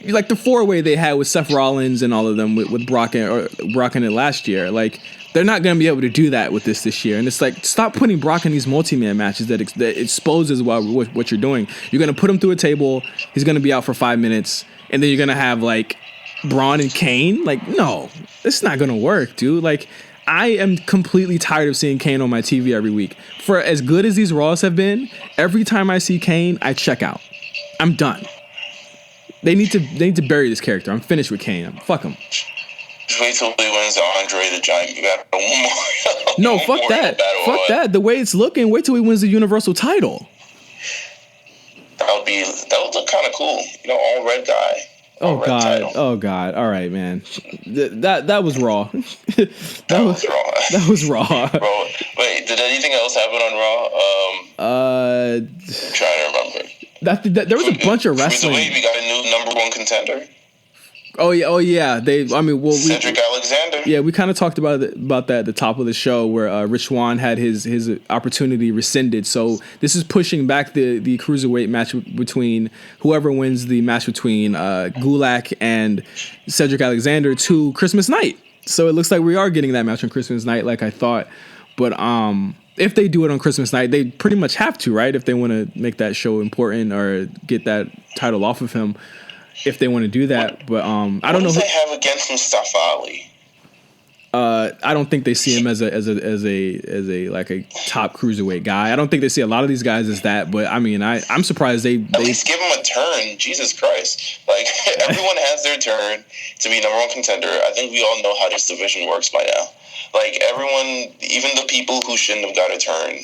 S1: the 4-way they had with Seth Rollins and all of them with Brock in it last year. Like they're not gonna be able to do that with this year. And it's like stop putting Brock in these multi-man matches that exposes what you're doing. You're gonna put him through a table. He's gonna be out for 5 minutes, and then you're gonna have like Braun and Kane. Like no, it's not gonna work, dude. Like I am completely tired of seeing Kane on my TV every week. For as good as these Raws have been, every time I see Kane, I check out. I'm done. They need to bury this character. I'm finished with Kane. Fuck him.
S2: Just wait till he wins the Andre the Giant battle.
S1: No, fuck that. Fuck that. The way it's looking, wait till he wins the Universal title.
S2: That would look kind of cool. You know, all red guy.
S1: Oh God! Title. Oh God! All right, man. That was raw. that was raw. That was raw.
S2: Bro, wait, did anything else happen on Raw? I'm trying to remember.
S1: There was a bunch of wrestling.
S2: We got a new number 1 contender.
S1: Oh yeah.
S2: Cedric Alexander.
S1: Yeah, we kind of talked about that at the top of the show where Rich Swann had his opportunity rescinded. So this is pushing back the cruiserweight match between whoever wins the match between Gulak and Cedric Alexander to Christmas night. So it looks like we are getting that match on Christmas night, like I thought. But if they do it on Christmas night, they pretty much have to, right? If they want to make that show important or get that title off of him. If they want to do that, but I don't know.
S2: What do they have against Mustafa Ali?
S1: I don't think they see him as a like a top cruiserweight guy. I don't think they see a lot of these guys as that. But I mean, I'm surprised they
S2: at least give him a turn. Jesus Christ! Like everyone has their turn to be number 1 contender. I think we all know how this division works by now. Like everyone, even the people who shouldn't have got a turn.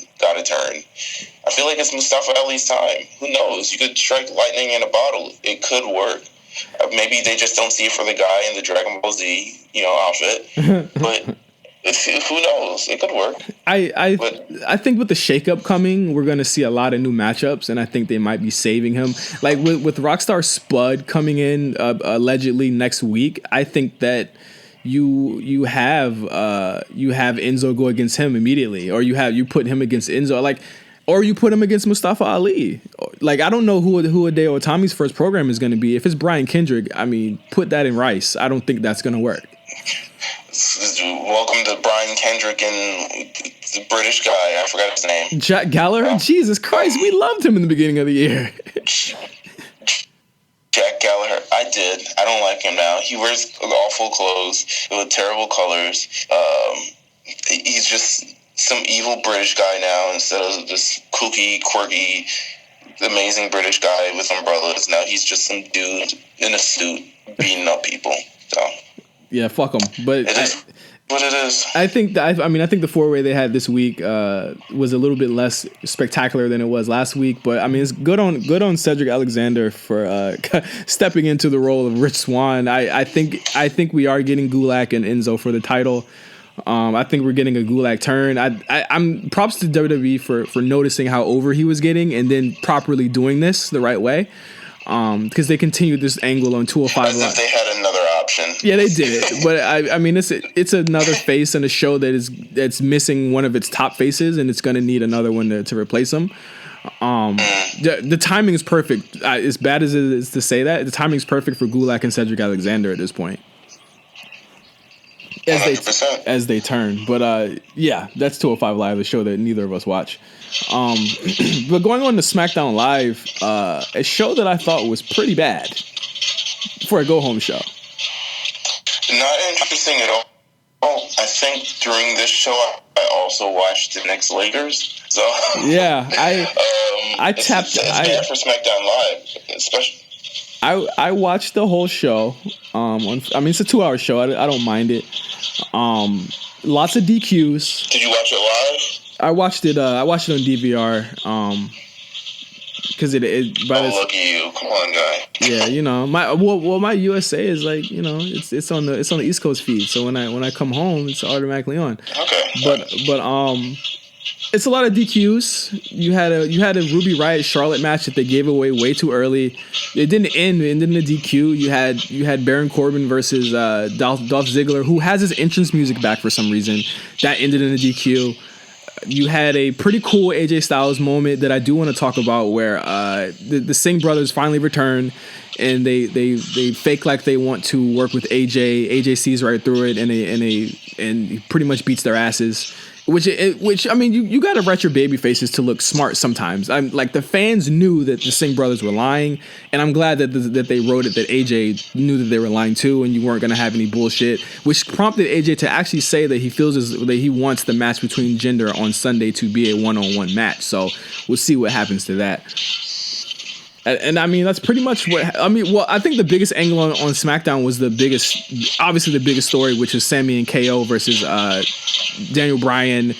S2: I feel like it's Mustafa Ali's time. Who knows? You could strike lightning in a bottle. It could work. Maybe they just don't see it for the guy in the Dragon Ball Z, outfit. But who knows? It could work.
S1: I think with the shakeup coming, we're gonna see a lot of new matchups, and I think they might be saving him. Like with Rockstar Spud coming in allegedly next week, I think that you have Enzo go against him immediately, or you put him against Enzo, or you put him against Mustafa Ali. Like I don't know who Hideo Itami's first program is going to be. If it's Brian Kendrick, I mean, put that in Rice. I don't think that's going to work.
S2: Welcome to Brian Kendrick and the British guy. I forgot his name.
S1: Jack Gallagher. Jesus Christ, we loved him in the beginning of the year.
S2: Jack Gallagher, I did. I don't like him now. He wears awful clothes with terrible colors. He's just some evil British guy now instead of this kooky, quirky, amazing British guy with umbrellas. Now he's just some dude in a suit beating up people. So
S1: yeah, fuck him. But
S2: what it is.
S1: I think the 4-way they had this week was a little bit less spectacular than it was last week, but I mean it's good on Cedric Alexander for stepping into the role of Rich Swann. I think we are getting Gulak and Enzo for the title. I think we're getting a Gulak turn. I'm props to WWE for noticing how over he was getting and then properly doing this the right way. Because they continued this angle on 205
S2: As if they had another option.
S1: Yeah, they did it, but I mean, it's another face in a show that's missing one of its top faces, and it's going to need another one to replace him. The timing is perfect. As bad as it is to say that, the timing is perfect for Gulak and Cedric Alexander at this point. As they turn, but yeah, that's 205 Live, the show that neither of us watch. But going on to Smackdown Live, a show that I thought was pretty bad for a go home show.
S2: Not interesting at all. Oh, I think during this show I also watched the next Lakers. So
S1: yeah, I tapped.
S2: It's bad for SmackDown Live, especially.
S1: I watched the whole show. It's a 2-hour show. I don't mind it. Lots of DQs.
S2: Did you watch it live?
S1: I watched it on DVR. Because
S2: look at you! Come on, guy.
S1: Yeah, you know my USA is like, you know, it's on the East Coast feed. So when I come home, it's automatically on.
S2: Okay.
S1: But it's a lot of DQs. You had a Ruby Riott Charlotte match that they gave away way too early. It didn't end in a DQ. You had Baron Corbin versus Dolph Ziggler, who has his entrance music back for some reason. That ended in a DQ. You had a pretty cool AJ Styles moment that I do want to talk about, where the Singh brothers finally return, and they fake like they want to work with AJ. AJ sees right through it, and he pretty much beats their asses. Which I mean, you got to write your baby faces to look smart sometimes. I'm like, the fans knew that the Singh brothers were lying, and I'm glad that they wrote it that AJ knew that they were lying too, and you weren't gonna have any bullshit. Which prompted AJ to actually say that he feels that he wants the match between Jinder on Sunday to be a 1-on-1 match. So we'll see what happens to that. And I mean, that's pretty much what I mean. Well, I think the biggest angle on SmackDown was obviously the biggest story, which is Sami and KO versus Daniel Bryan,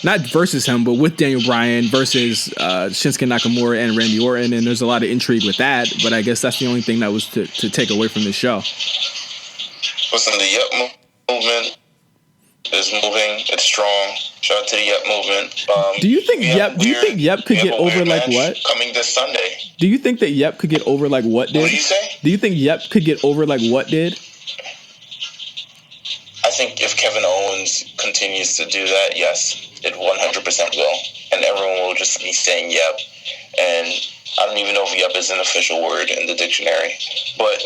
S1: not versus him, but with Daniel Bryan versus Shinsuke Nakamura and Randy Orton. And there's a lot of intrigue with that, but I guess that's the only thing that was to take away from this show.
S2: Listen, the Yup movement is moving. It's strong. Shout out to the Yup movement.
S1: Do you think Yep could get over like what?
S2: Coming this Sunday.
S1: Do you think that Yep could get over like what did?
S2: What did you say?
S1: Do you think Yep could get over like what did?
S2: I think if Kevin Owens continues to do that, yes, it 100% will. And everyone will just be saying Yep. And I don't even know if Yep is an official word in the dictionary. But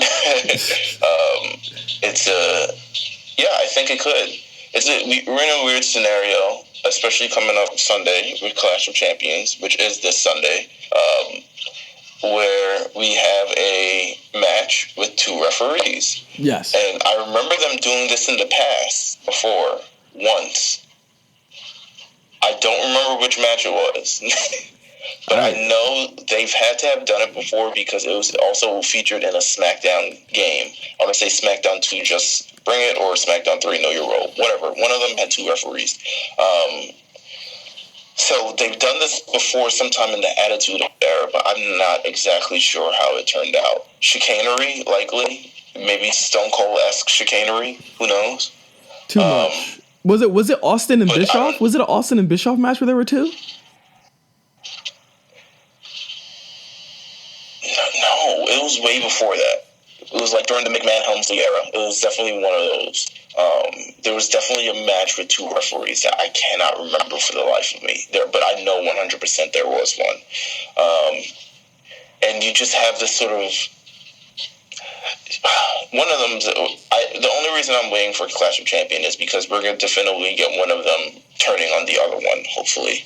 S2: I think it could. We're in a weird scenario, especially coming up Sunday with Clash of Champions, which is this Sunday, where we have a match with 2 referees.
S1: Yes.
S2: And I remember them doing this in the past before, once. I don't remember which match it was. But I know they've had to have done it before because it was also featured in a SmackDown game. I want to say SmackDown 2 Just Bring It or SmackDown 3 Know Your Role. Whatever. One of them had 2 referees. So they've done this before sometime in the Attitude Era, but I'm not exactly sure how it turned out. Chicanery, likely. Maybe Stone Cold-esque chicanery. Who knows?
S1: Too much. Was it Austin and Bischoff? Was it an Austin and Bischoff match where there were 2?
S2: No, it was way before that. It was like during the McMahon-Helmsley era. It was definitely one of those. There was definitely a match with 2 referees that I cannot remember for the life of me. But I know 100% there was one. And you just have this sort of... One of them... the only reason I'm waiting for Clash of Champions is because we're going to definitively get one of them turning on the other one, hopefully.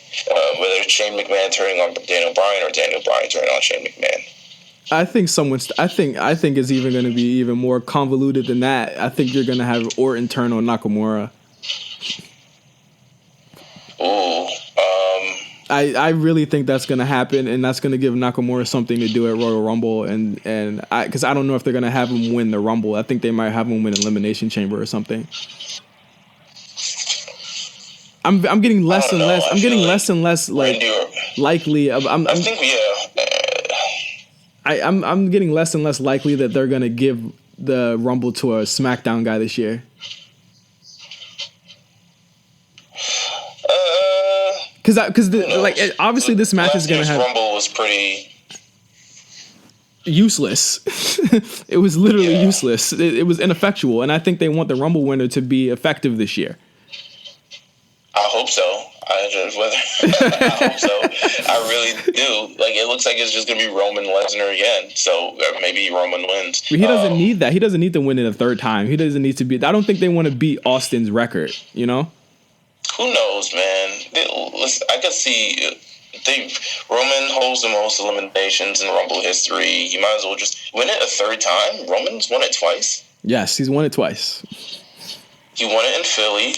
S2: Whether it's Shane McMahon turning on Daniel Bryan or Daniel Bryan turning on Shane McMahon.
S1: I think I think it's even going to be even more convoluted than that. I think you're going to have Orton turn on Nakamura.
S2: Ooh.
S1: I really think that's going to happen, and that's going to give Nakamura something to do at Royal Rumble, and because I don't know if they're going to have him win the Rumble. I think they might have him win Elimination Chamber or something. I'm getting less and
S2: know.
S1: less. I'm getting less and less like likely.
S2: I think
S1: I'm getting less and less likely that they're gonna give the Rumble to a SmackDown guy this year. Because obviously this match is gonna have
S2: Rumble was pretty
S1: useless. It was literally useless. It was ineffectual, and I think they want the Rumble winner to be effective this year.
S2: I hope so. I hope so. I really do. Like, it looks like it's just gonna be Roman Lesnar again. So maybe Roman wins.
S1: But he doesn't need that. He doesn't need to win it a third time. He doesn't need to be. I don't think they want to beat Austin's record. You know.
S2: Who knows, man? I could see. Roman holds the most eliminations in Rumble history. You might as well just win it a third time. Roman's won it twice.
S1: Yes, he's won it twice.
S2: He won it in Philly.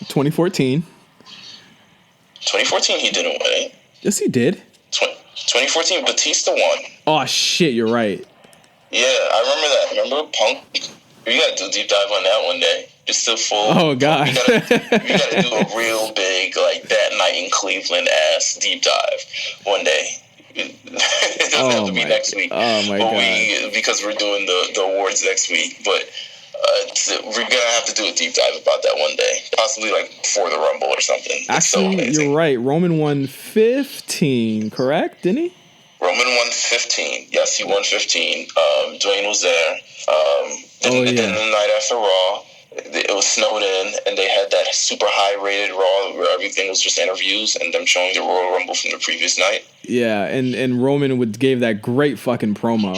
S1: 2014.
S2: 2014, he didn't win it.
S1: Yes, he did.
S2: 2014, Batista won.
S1: Oh, shit, you're right.
S2: Yeah, I remember that. Remember Punk? We got to do a deep dive on that one day. Just to full.
S1: Oh, God.
S2: We gotta do a real big, like, that night in Cleveland ass deep dive one day. It doesn't have to be next week.
S1: Oh, my God.
S2: Because we're doing the awards next week. But we're going to have to do a deep dive about that one day. Possibly, like, before the Rumble or something.
S1: Actually, you're right. Roman won 15, correct? Didn't he?
S2: Roman won 15. Yes, he won 15. Dwayne was there. Then the night after Raw, it was snowed in, and they had that super high-rated Raw where everything was just interviews and them showing the Royal Rumble from the previous night.
S1: Yeah, and Roman gave that great fucking promo.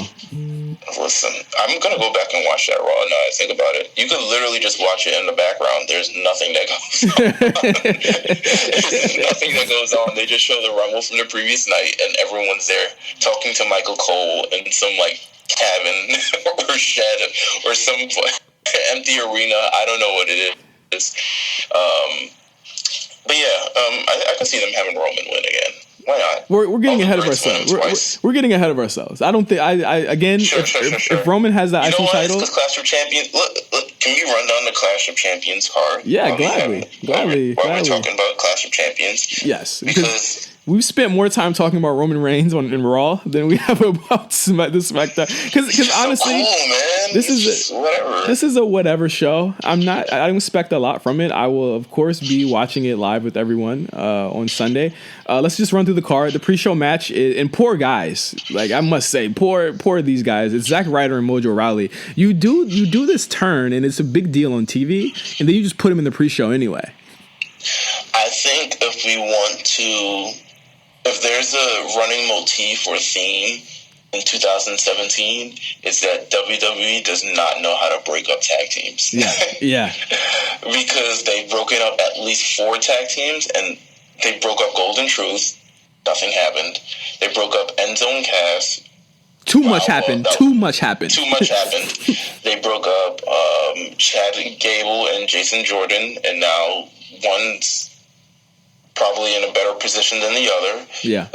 S2: Listen, I'm going to go back and watch that Raw now I think about it. You can literally just watch it in the background. There's nothing that goes on. There's nothing that goes on. They just show the Rumble from the previous night, and everyone's there talking to Michael Cole in some, like, cabin or shed or some empty arena. I don't know what it is. But yeah, I can see them having Roman win again. Why not?
S1: We're getting ahead of ourselves. We're getting ahead of ourselves. I don't think if Roman has that IC title,
S2: because Clash of Champions. Look, can you run down the Clash of Champions card?
S1: Yeah, gladly.
S2: While we're talking about Clash of Champions,
S1: yes, because we've spent more time talking about Roman Reigns in Raw than we have about the SmackDown. Because honestly,
S2: so cool, man.
S1: This is a whatever show. I don't expect a lot from it. I will of course be watching it live with everyone on Sunday. Let's just run through the card. The pre-show match and poor guys. Like, I must say, poor these guys. It's Zack Ryder and Mojo Rawley. You do this turn and it's a big deal on TV, and then you just put them in the pre-show anyway.
S2: I think if there's a running motif or theme in 2017, it's that WWE does not know how to break up tag teams.
S1: Yeah.
S2: Because they've broken up at least 4 tag teams, and they broke up Golden Truth. Nothing happened. They broke up Enzo and Cass. Too much happened. They broke up Chad Gable and Jason Jordan, and now one's probably in a better position than the other.
S1: Yeah.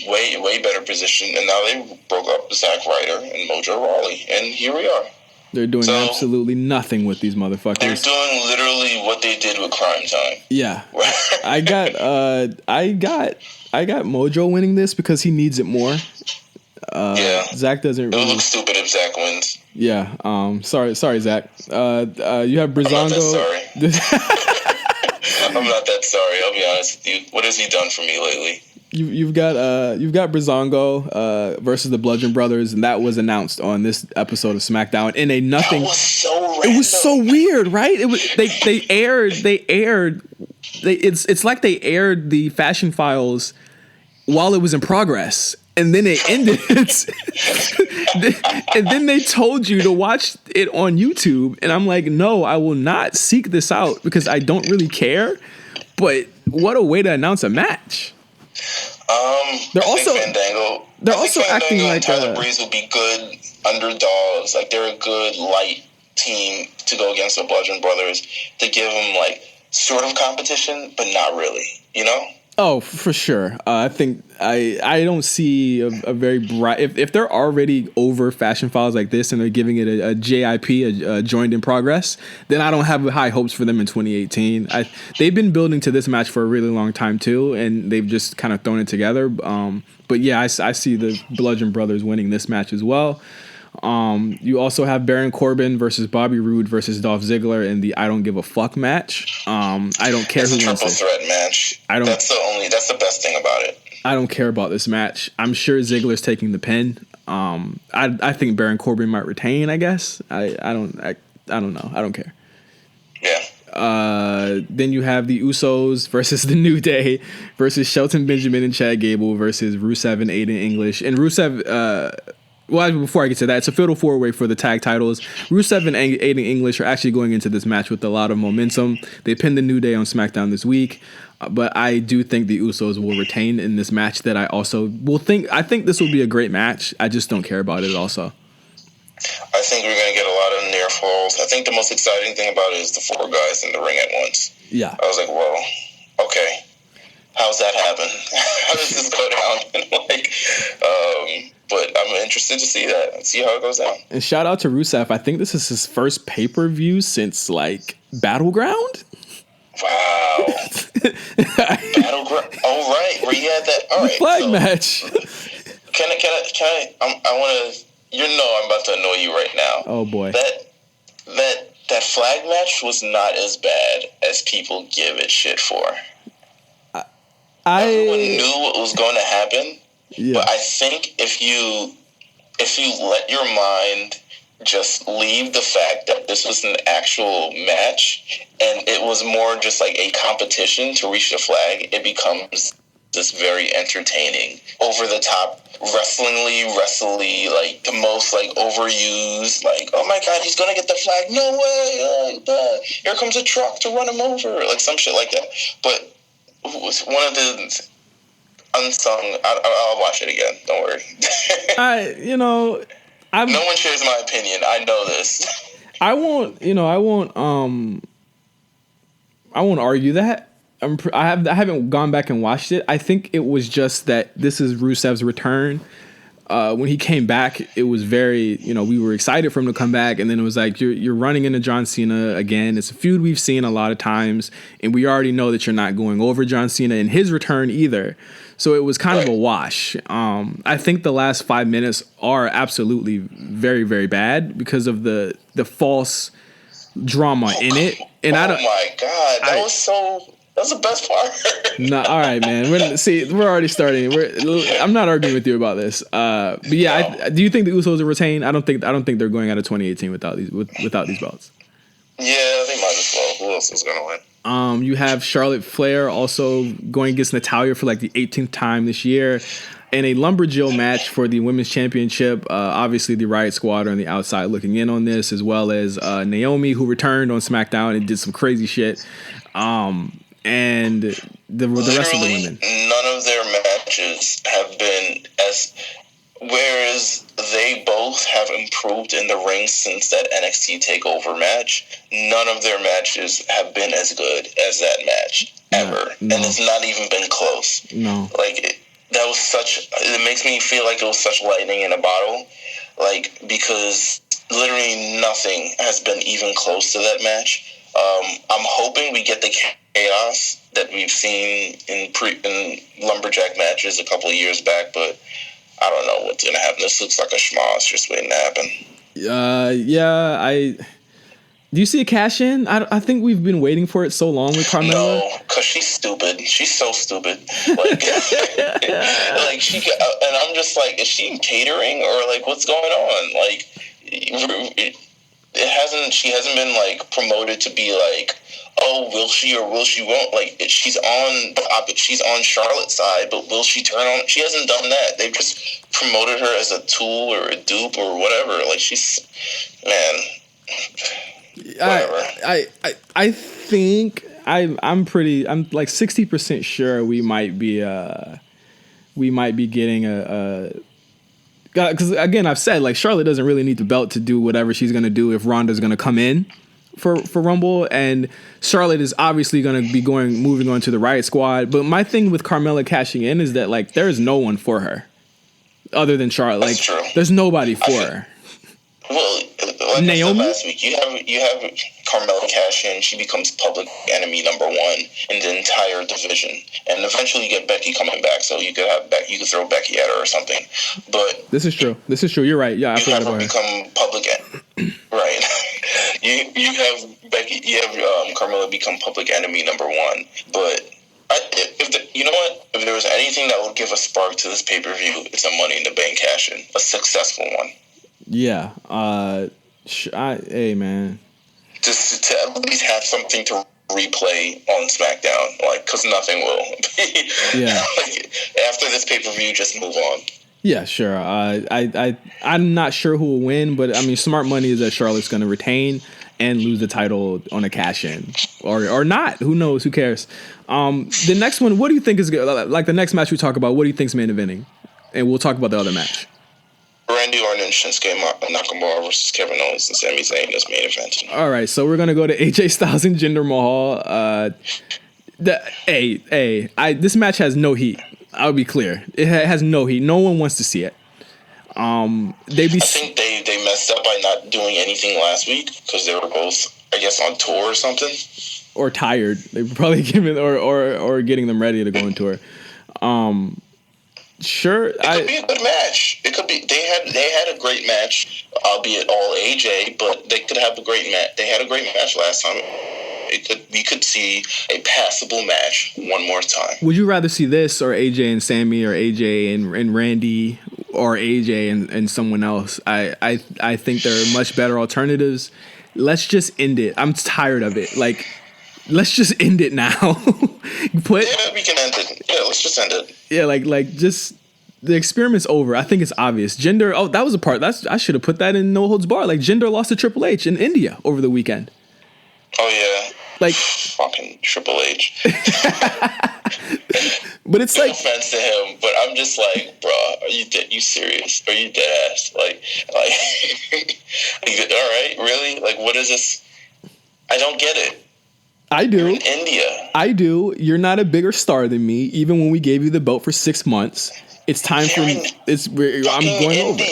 S2: Way better position. And now they broke up Zack Ryder and Mojo Rawley. And here we are.
S1: They're doing absolutely nothing with these motherfuckers.
S2: They're doing literally what they did with Crime Time.
S1: Yeah. I got Mojo winning this because he needs it more. Zach doesn't really.
S2: It would look stupid if Zach wins.
S1: Yeah. Sorry, Zach. You have Breezango.
S2: I'm not that sorry. I'll be honest with you. What has he done for me lately?
S1: You've got Breezango versus the Bludgeon Brothers, and that was announced on this episode of SmackDown in a nothing.
S2: That was so random.
S1: It was so weird, right? It was it's like they aired the Fashion Files while it was in progress. And then it ended. And then they told you to watch it on YouTube. And I'm like, no, I will not seek this out because I don't really care. But what a way to announce a match. They're also acting like
S2: Tyler Breeze will be good underdogs. Like, they're a good light team to go against the Bludgeon Brothers to give them like sort of competition, but not really. You know?
S1: Oh, for sure. I think I don't see a very bright if they're already over fashion files like this and they're giving it a JIP, a joined in progress, then I don't have high hopes for them in 2018. They've been building to this match for a really long time too, and they've just kind of thrown it together. But yeah, I see the Bludgeon Brothers winning this match as well. You also have Baron Corbin versus Bobby Roode versus Dolph Ziggler in the I don't give a fuck match. I don't care who wins
S2: this. It's a triple threat match. That's the best thing about it.
S1: I don't care about this match. I'm sure Ziggler's taking the pin. I think Baron Corbin might retain, I guess. I don't know. I don't care.
S2: Yeah.
S1: Then you have the Usos versus the New Day versus Shelton Benjamin and Chad Gable versus Rusev and Aiden English. And Rusev, well, before I get to that, it's a fatal four-way for the tag titles. Rusev and Aiden English are actually going into this match with a lot of momentum. They pinned the New Day on SmackDown this week, but I do think the Usos will retain in this match. That I also will think. I think this will be a great match. I just don't care about it. Also,
S2: I think we're going to get a lot of near falls. I think the most exciting thing about it is the four guys in the ring at once.
S1: Yeah,
S2: I was like, well, okay, how's that happen? How does this go down? But I'm interested to see that and see how it goes down.
S1: And shout out to Rusev. I think this is his first pay-per-view since like Battleground.
S2: Wow. Battleground. Oh, right. Where you had that. All right.
S1: Flag match.
S2: Can I want to, I'm about to annoy you right now.
S1: Oh boy.
S2: That flag match was not as bad as people give it shit for. Everyone knew what was going to happen. Yeah. But I think if you let your mind just leave the fact that this was an actual match and it was more just like a competition to reach the flag, it becomes this very entertaining, over the top, wrestly, like the most like overused, like, oh my god, he's gonna get the flag, no way, here comes a truck to run him over, like some shit like that. But one of the unsung. I'll watch it again. Don't worry. No one shares my opinion. I know this.
S1: I won't argue that. I haven't gone back and watched it. I think it was just that this is Rusev's return. When he came back, it was very, we were excited for him to come back, and then it was like you're running into John Cena again. It's a feud we've seen a lot of times, and we already know that you're not going over John Cena in his return either. So it was kind of a wash. I think the last 5 minutes are absolutely very, very bad because of the false drama in it. And
S2: my god, that was the best part.
S1: No, all right, man. We're already starting. I'm not arguing with you about this. But yeah, do you think the Usos will retain? I don't think they're going out of 2018 without these belts.
S2: Yeah, they might as well. Who else is going to win?
S1: You have Charlotte Flair also going against Natalya for like the 18th time this year in a Lumberjill match for the Women's Championship. Obviously, the Riot Squad are on the outside looking in on this, as well as Naomi, who returned on SmackDown and did some crazy shit. And the rest of the women.
S2: None of their matches have been as... Whereas they both have improved in the ring since that NXT TakeOver match, none of their matches have been as good as that match ever. No. And it's not even been close.
S1: No.
S2: It makes me feel like it was such lightning in a bottle. Like, because literally nothing has been even close to that match. I'm hoping we get the chaos that we've seen in Lumberjack matches a couple of years back, but I don't know what's going to happen. This looks like a schmoz just waiting to happen.
S1: Do you see a cash in? I think we've been waiting for it so long with Carmella.
S2: No, because she's stupid. She's so stupid. Like, and I'm just like, is she catering or like what's going on? Like, she hasn't been like promoted to be like, oh, will she or will she won't? Like, she's on Charlotte's side, but will she turn on? She hasn't done that. They've just promoted her as a tool or a dupe or whatever. Like, she's, man, whatever.
S1: I think I'm like 60% sure we might be getting a because again, I've said like Charlotte doesn't really need the belt to do whatever she's gonna do if Ronda's gonna come in for Rumble, and Charlotte is obviously going to be moving on to the Riot Squad. But my thing with Carmella cashing in is that like there is no one for her other than Charlotte. Like there's nobody for her.
S2: Well, like Naomi? I said last week, you have Carmella cash in. She becomes public enemy number one in the entire division, and eventually you get Becky coming back. So you could throw Becky at her or something. But
S1: this is true. You're right. Yeah, I forgot about her.
S2: Become public, right? you have Becky. You have Carmella become public enemy number one. But you know what? If there was anything that would give a spark to this pay-per-view, it's a Money in the Bank cash in, a successful one.
S1: Yeah. Hey, man.
S2: Just to at least have something to replay on Smackdown, like, because nothing will.
S1: Yeah.
S2: Like, after this pay-per-view, just move on.
S1: Yeah, sure. I'm not sure who will win, but I mean, smart money is that Charlotte's going to retain and lose the title on a cash-in, or not. Who knows? Who cares? The next one, what do you think is good? Like the next match we talk about, what do you think's main eventing? And we'll talk about the other match.
S2: Randy Orton and Shinsuke Nakamura versus Kevin Owens and Sami Zayn as main event.
S1: All right, so we're gonna go to AJ Styles and Jinder Mahal. This match has no heat. I'll be clear. It has no heat. No one wants to see it. I think
S2: they messed up by not doing anything last week because they were both, I guess, on tour or something.
S1: Or tired. They were probably or getting them ready to go on tour. Sure,
S2: it could be a good match. It could be. They had a great match, albeit all AJ, but they could have a great match. They had a great match last time. We could see a passable match one more time.
S1: Would you rather see this or AJ and Sammy or AJ and Randy or AJ and someone else? I think there are much better alternatives. Let's just end it. I'm tired of it. Like, let's just end it now.
S2: We can end it. Yeah, let's just end it.
S1: Yeah, like just the experiment's over. I think it's obvious. Jinder, that was a part. I should have put that in No Holds Barred. Like, Jinder lost to Triple H in India over the weekend.
S2: Oh yeah.
S1: Like
S2: fucking Triple H.
S1: But it's like,
S2: no offense to him, but I'm just like, bro, are you serious? Are you dead ass? Like, all right, really? Like, what is this? I don't get it.
S1: I do.
S2: You're in India.
S1: I do. You're not a bigger star than me, even when we gave you the belt for 6 months. It's time for me. I'm going over.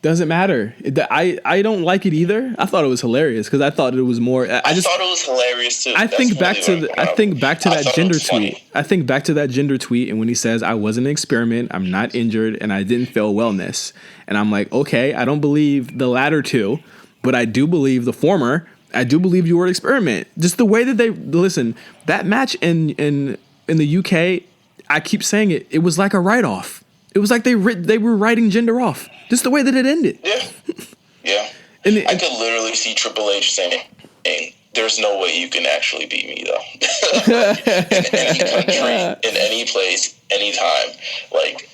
S1: Doesn't matter. I don't like it either. I thought it was hilarious because I thought it was more. I thought it
S2: was hilarious too.
S1: I think back to that Jinder tweet. I think back to that Jinder tweet, and when he says, "I wasn't an experiment. I'm not injured, and I didn't fail wellness." And I'm like, okay, I don't believe the latter two, but I do believe the former. I do believe you were an experiment. Just the way that they listen. That match in the UK, I keep saying it. It was like a write-off. It was like they were writing Jinder off. Just the way that it ended.
S2: Yeah. And I could literally see Triple H saying, "There's no way you can actually beat me, though." In any country, in any place, anytime. Like,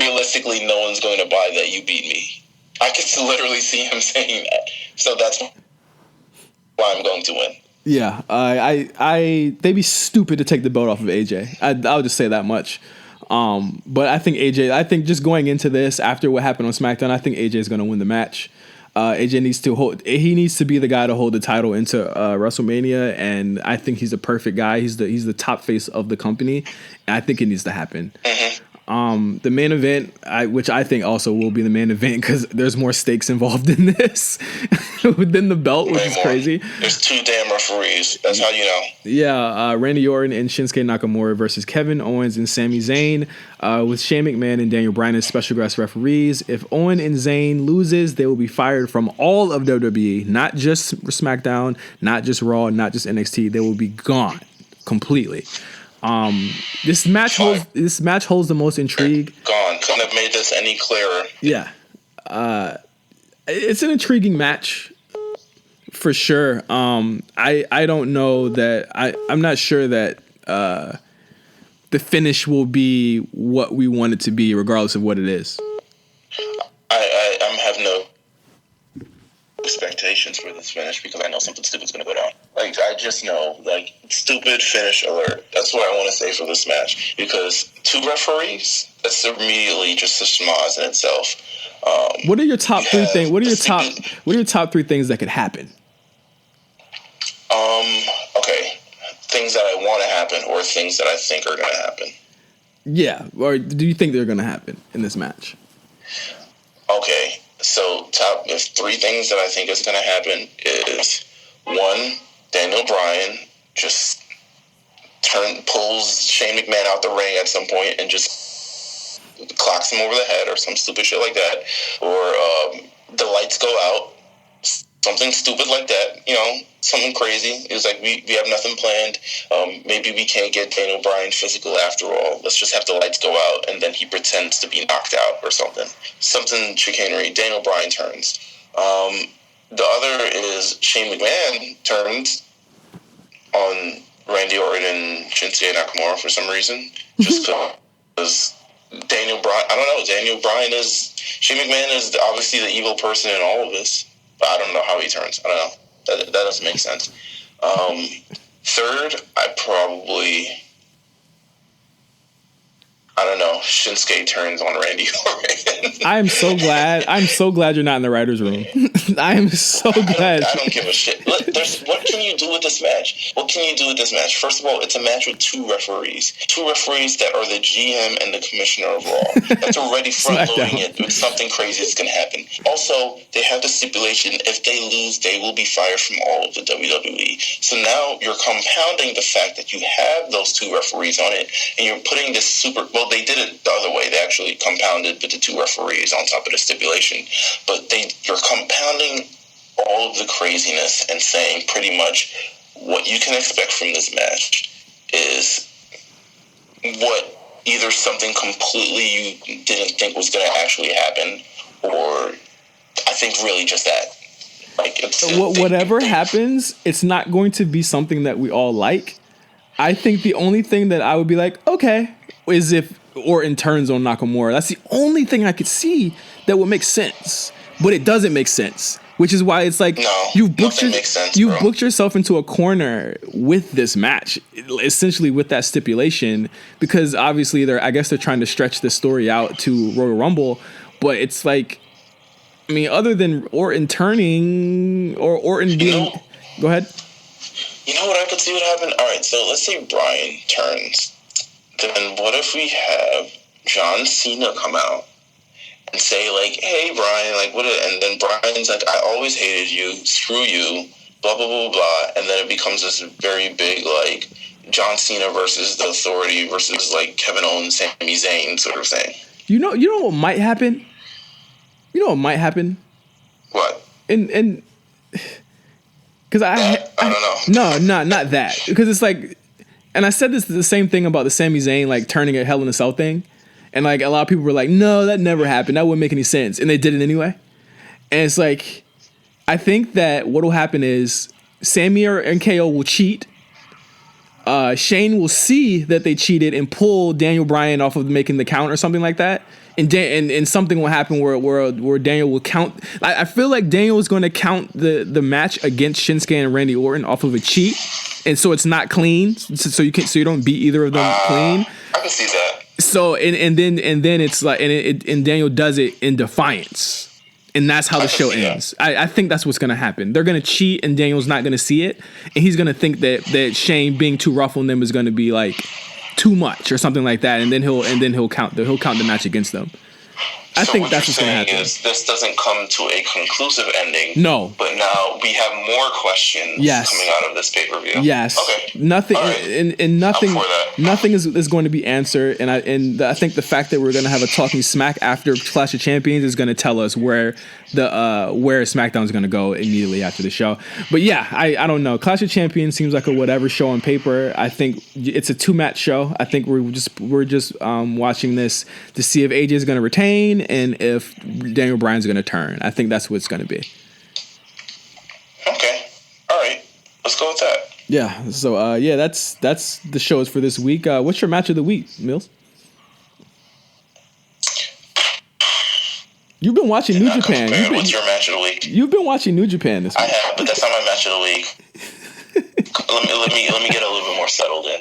S2: realistically, no one's going to buy that you beat me. I could literally see him saying that. So that's why I'm going to win.
S1: Yeah, they'd be stupid to take the belt off of AJ. I'll just say that much. But I think just going into this after what happened on SmackDown, I think AJ is going to win the match. AJ needs to be the guy to hold the title into WrestleMania, and I think he's the perfect guy. He's the top face of the company, and I think it needs to happen. Mm-hmm. The main event, which I think also will be the main event because there's more stakes involved in this within the belt, which is crazy.
S2: There's 2 damn referees. That's how you know.
S1: Yeah, Randy Orton and Shinsuke Nakamura versus Kevin Owens and Sami Zayn, with Shane McMahon and Daniel Bryan as special guest referees. If Owen and Zayn loses, they will be fired from all of WWE, not just SmackDown, not just Raw, not just NXT. They will be gone completely. This match holds the most intrigue.
S2: Gone. Couldn't have made this any clearer.
S1: Yeah. It's an intriguing match for sure. I don't know that I'm not sure that the finish will be what we want it to be, regardless of what it is.
S2: I have no expectations for this finish because I know something stupid's going to go down. Like, I just know, like, stupid finish alert. That's what I want to say for this match, because 2 referees, that's immediately just a schmoz in itself.
S1: What are your top 3 things? What are your top 3 things that could happen?
S2: Okay. Things that I want to happen or things that I think are going to happen.
S1: Yeah, or do you think they're going to happen in this match?
S2: Okay, so if 3 things that I think is going to happen is 1, Daniel Bryan just pulls Shane McMahon out the ring at some point and just clocks him over the head or some stupid shit like that, or the lights go out. Something stupid like that, something crazy. It's like we have nothing planned. Maybe we can't get Daniel Bryan physical after all. Let's just have the lights go out, and then he pretends to be knocked out or something. Something chicanery. Daniel Bryan turns. The other is Shane McMahon turns on Randy Orton and Shinsuke Nakamura for some reason. Just because Daniel Bryan, I don't know, Shane McMahon is obviously the evil person in all of this. But I don't know how he turns. I don't know. That doesn't make sense. Third, I don't know. Shinsuke turns on Randy Orton.
S1: I'm so glad you're not in the writer's room. I am so glad.
S2: I don't give a shit. Look, what can you do with this match? First of all, it's a match with 2 referees. 2 referees that are the GM and the commissioner of Raw. That's already front-loading it with something crazy that's going to happen. Also, they have the stipulation, if they lose, they will be fired from all of the WWE. So now you're compounding the fact that you have those 2 referees on it, and you're putting this they did it the other way. They actually compounded with the 2 referees on top of the stipulation. But you're compounding all of the craziness and saying pretty much what you can expect from this match is what either something completely you didn't think was going to actually happen, or I think really just that. Like
S1: whatever happens, it's not going to be something that we all like. I think the only thing that I would be like, okay, is if Orton turns on Nakamura. That's the only thing I could see that would make sense. But it doesn't make sense, which is why it's like you've booked yourself into a corner with this match, essentially with that stipulation, because obviously I guess they're trying to stretch the story out to Royal Rumble. But it's like, I mean, other than Orton turning or Orton being, go ahead.
S2: You know what I could see what happened? All right, so let's say Bryan turns. Then what if we have John Cena come out and say, like, hey, Bryan, like, and then Bryan's like, I always hated you, screw you, blah, blah, blah, blah, and then it becomes this very big, like, John Cena versus the Authority versus, like, Kevin Owens, Sami Zayn sort of thing.
S1: You know what might happen?
S2: What?
S1: And because I don't know. No, not that. Because it's like, and I said the same thing about the Sami Zayn, like, turning a Hell in a Cell thing. And, like, a lot of people were like, no, that never happened. That wouldn't make any sense. And they did it anyway. And it's like, I think that what will happen is Sami and KO will cheat. Shane will see that they cheated and pull Daniel Bryan off of making the count or something like that. And something will happen where Daniel will count. I feel like Daniel is going to count the match against Shinsuke and Randy Orton off of a cheat. And so it's not clean. So you don't beat either of them clean.
S2: I can see that.
S1: So and then it's like and Daniel does it in defiance, and that's how the show ends. I think that's what's gonna happen. They're gonna cheat, and Daniel's not gonna see it, and he's gonna think that Shane being too rough on them is gonna be like too much or something like that, and then he'll count the match against them. I think that's what's going to happen.
S2: This doesn't come to a conclusive ending.
S1: No.
S2: But now we have more questions coming out of this pay-per-view.
S1: Yes.
S2: Okay.
S1: Nothing
S2: right.
S1: and nothing is going to be answered, and I think the fact that we're going to have a Talking Smack after Clash of Champions is going to tell us where SmackDown is going to go immediately after the show. But yeah, I don't know. Clash of Champions seems like a whatever show on paper. I think it's a 2-match show. I think we're just watching this to see if AJ is going to retain and if Daniel Bryan's going to turn. I think that's what it's going to be.
S2: Okay. All right. Let's go with that.
S1: Yeah. So that's the shows for this week. What's your match of the week, Meelz? You've been watching New Japan.
S2: What's your match of the week?
S1: You've been watching New Japan this week.
S2: I have, but that's not my match of the week. let me get a little bit more settled in.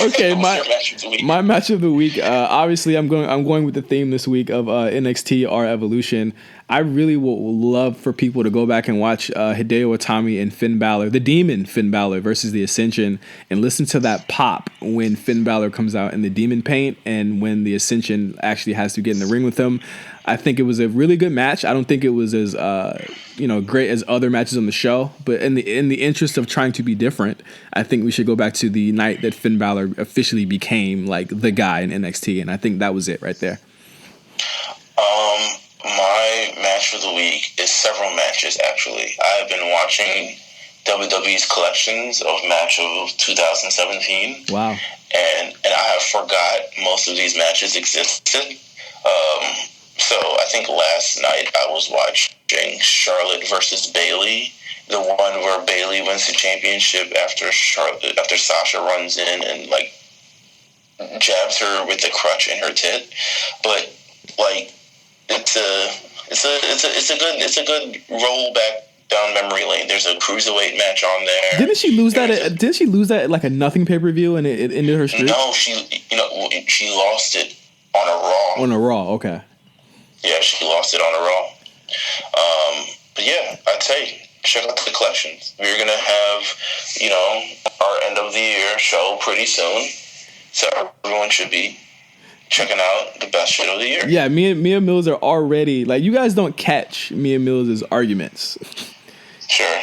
S1: Okay,
S2: your match of the week?
S1: My match of the week. Obviously, I'm going with the theme this week of NXT Our Evolution. I really would love for people to go back and watch Hideo Itami and Finn Balor, the Demon Finn Balor versus the Ascension, and listen to that pop when Finn Balor comes out in the Demon paint and when the Ascension actually has to get in the ring with him. I think it was a really good match. I don't think it was as great as other matches on the show, but in the interest of trying to be different, I think we should go back to the night that Finn Balor officially became like the guy in NXT, and I think that was it right there.
S2: My match for the week is several matches, actually. I've been watching WWE's collections of match of 2017.
S1: Wow.
S2: And I have forgot most of these matches existed. So I think last night I was watching Charlotte versus Bayley, the one where Bayley wins the championship after Sasha runs in and like jabs her with the crutch in her tit. But like, it's a good roll back down memory lane. There's a cruiserweight match on there.
S1: Didn't she lose that at like a nothing pay-per-view and it ended her streak?
S2: No, she lost it on a Raw.
S1: On a Raw, okay.
S2: Yeah, she lost it on a Raw. But yeah, I'd say check out the collections. We're gonna have, our end of the year show pretty soon. So everyone should be checking out the best shit of the year.
S1: Yeah, me and Meelz are already like, you guys don't catch me and Meelz' arguments.
S2: Sure.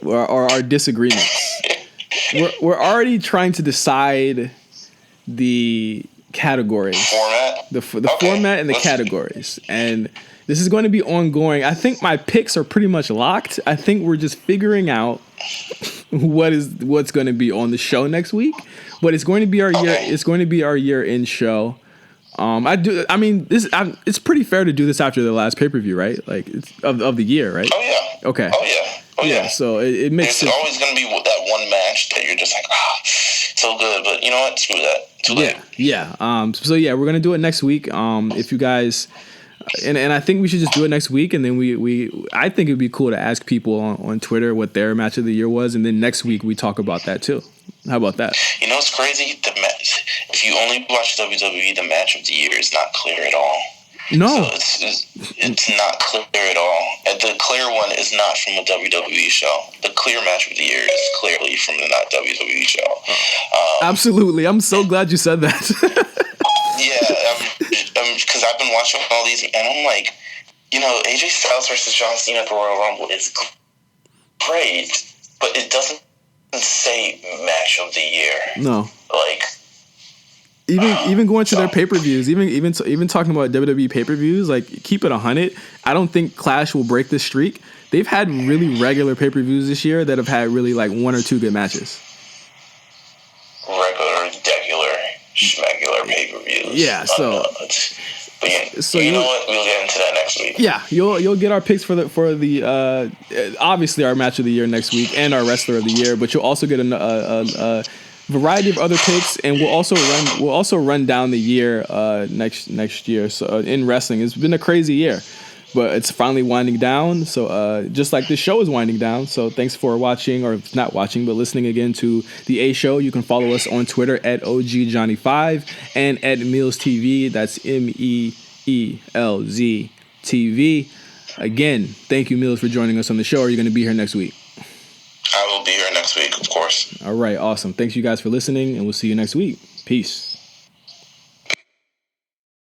S1: Or our disagreements. we're already trying to decide the categories.
S2: Format?
S1: The format and the categories. And this is going to be ongoing. I think my picks are pretty much locked. I think we're just figuring out what's going to be on the show next week. But it's going to be our year. It's going to be our year-end show. It's pretty fair to do this after the last pay-per-view, right? Like, it's of the year, right?
S2: Oh yeah.
S1: Okay.
S2: Oh yeah.
S1: So it makes
S2: There's always going to be that one match that you're just like, so good, but you know what? Screw that. Too late.
S1: Yeah. We're gonna do it next week. If you guys, and I think we should just do it next week, and then I think it'd be cool to ask people on Twitter what their match of the year was, and then next week we talk about that too. How about that?
S2: You know what's crazy? The match. If you only watch WWE, the match of the year is not clear at all.
S1: No,
S2: so it's not clear at all. And the clear one is not from a WWE show. The clear match of the year is clearly from the not WWE show.
S1: Absolutely. I'm so glad you said that.
S2: Yeah, because I've been watching all these, and I'm like, AJ Styles versus John Cena at the Royal Rumble is great, but it doesn't say match of the year.
S1: No.
S2: Like,
S1: even going to their pay-per-views, even talking about WWE pay-per-views, like, keep it 100. I don't think Clash will break this streak. They've had really regular pay-per-views this year that have had really like one or two good matches.
S2: Regular, schmegular pay-per-views.
S1: Yeah, so.
S2: So you know what? We'll get into that next week.
S1: Yeah, you'll get our picks for the obviously our match of the year next week and our wrestler of the year, but you'll also get a variety of other picks, and we'll also run down the year next year. So in wrestling, it's been a crazy year, but it's finally winding down. So just like this show is winding down. So thanks for watching, or not watching, but listening again to the A Show. You can follow us on Twitter at OGJohnny5 and at Meelz TV. That's MEELZ TV. Again, thank you, Meelz, for joining us on the show. Are you going to be here next week?
S2: I will be here next week, of course.
S1: All right, awesome. Thanks you guys for listening, and we'll see you next week. Peace.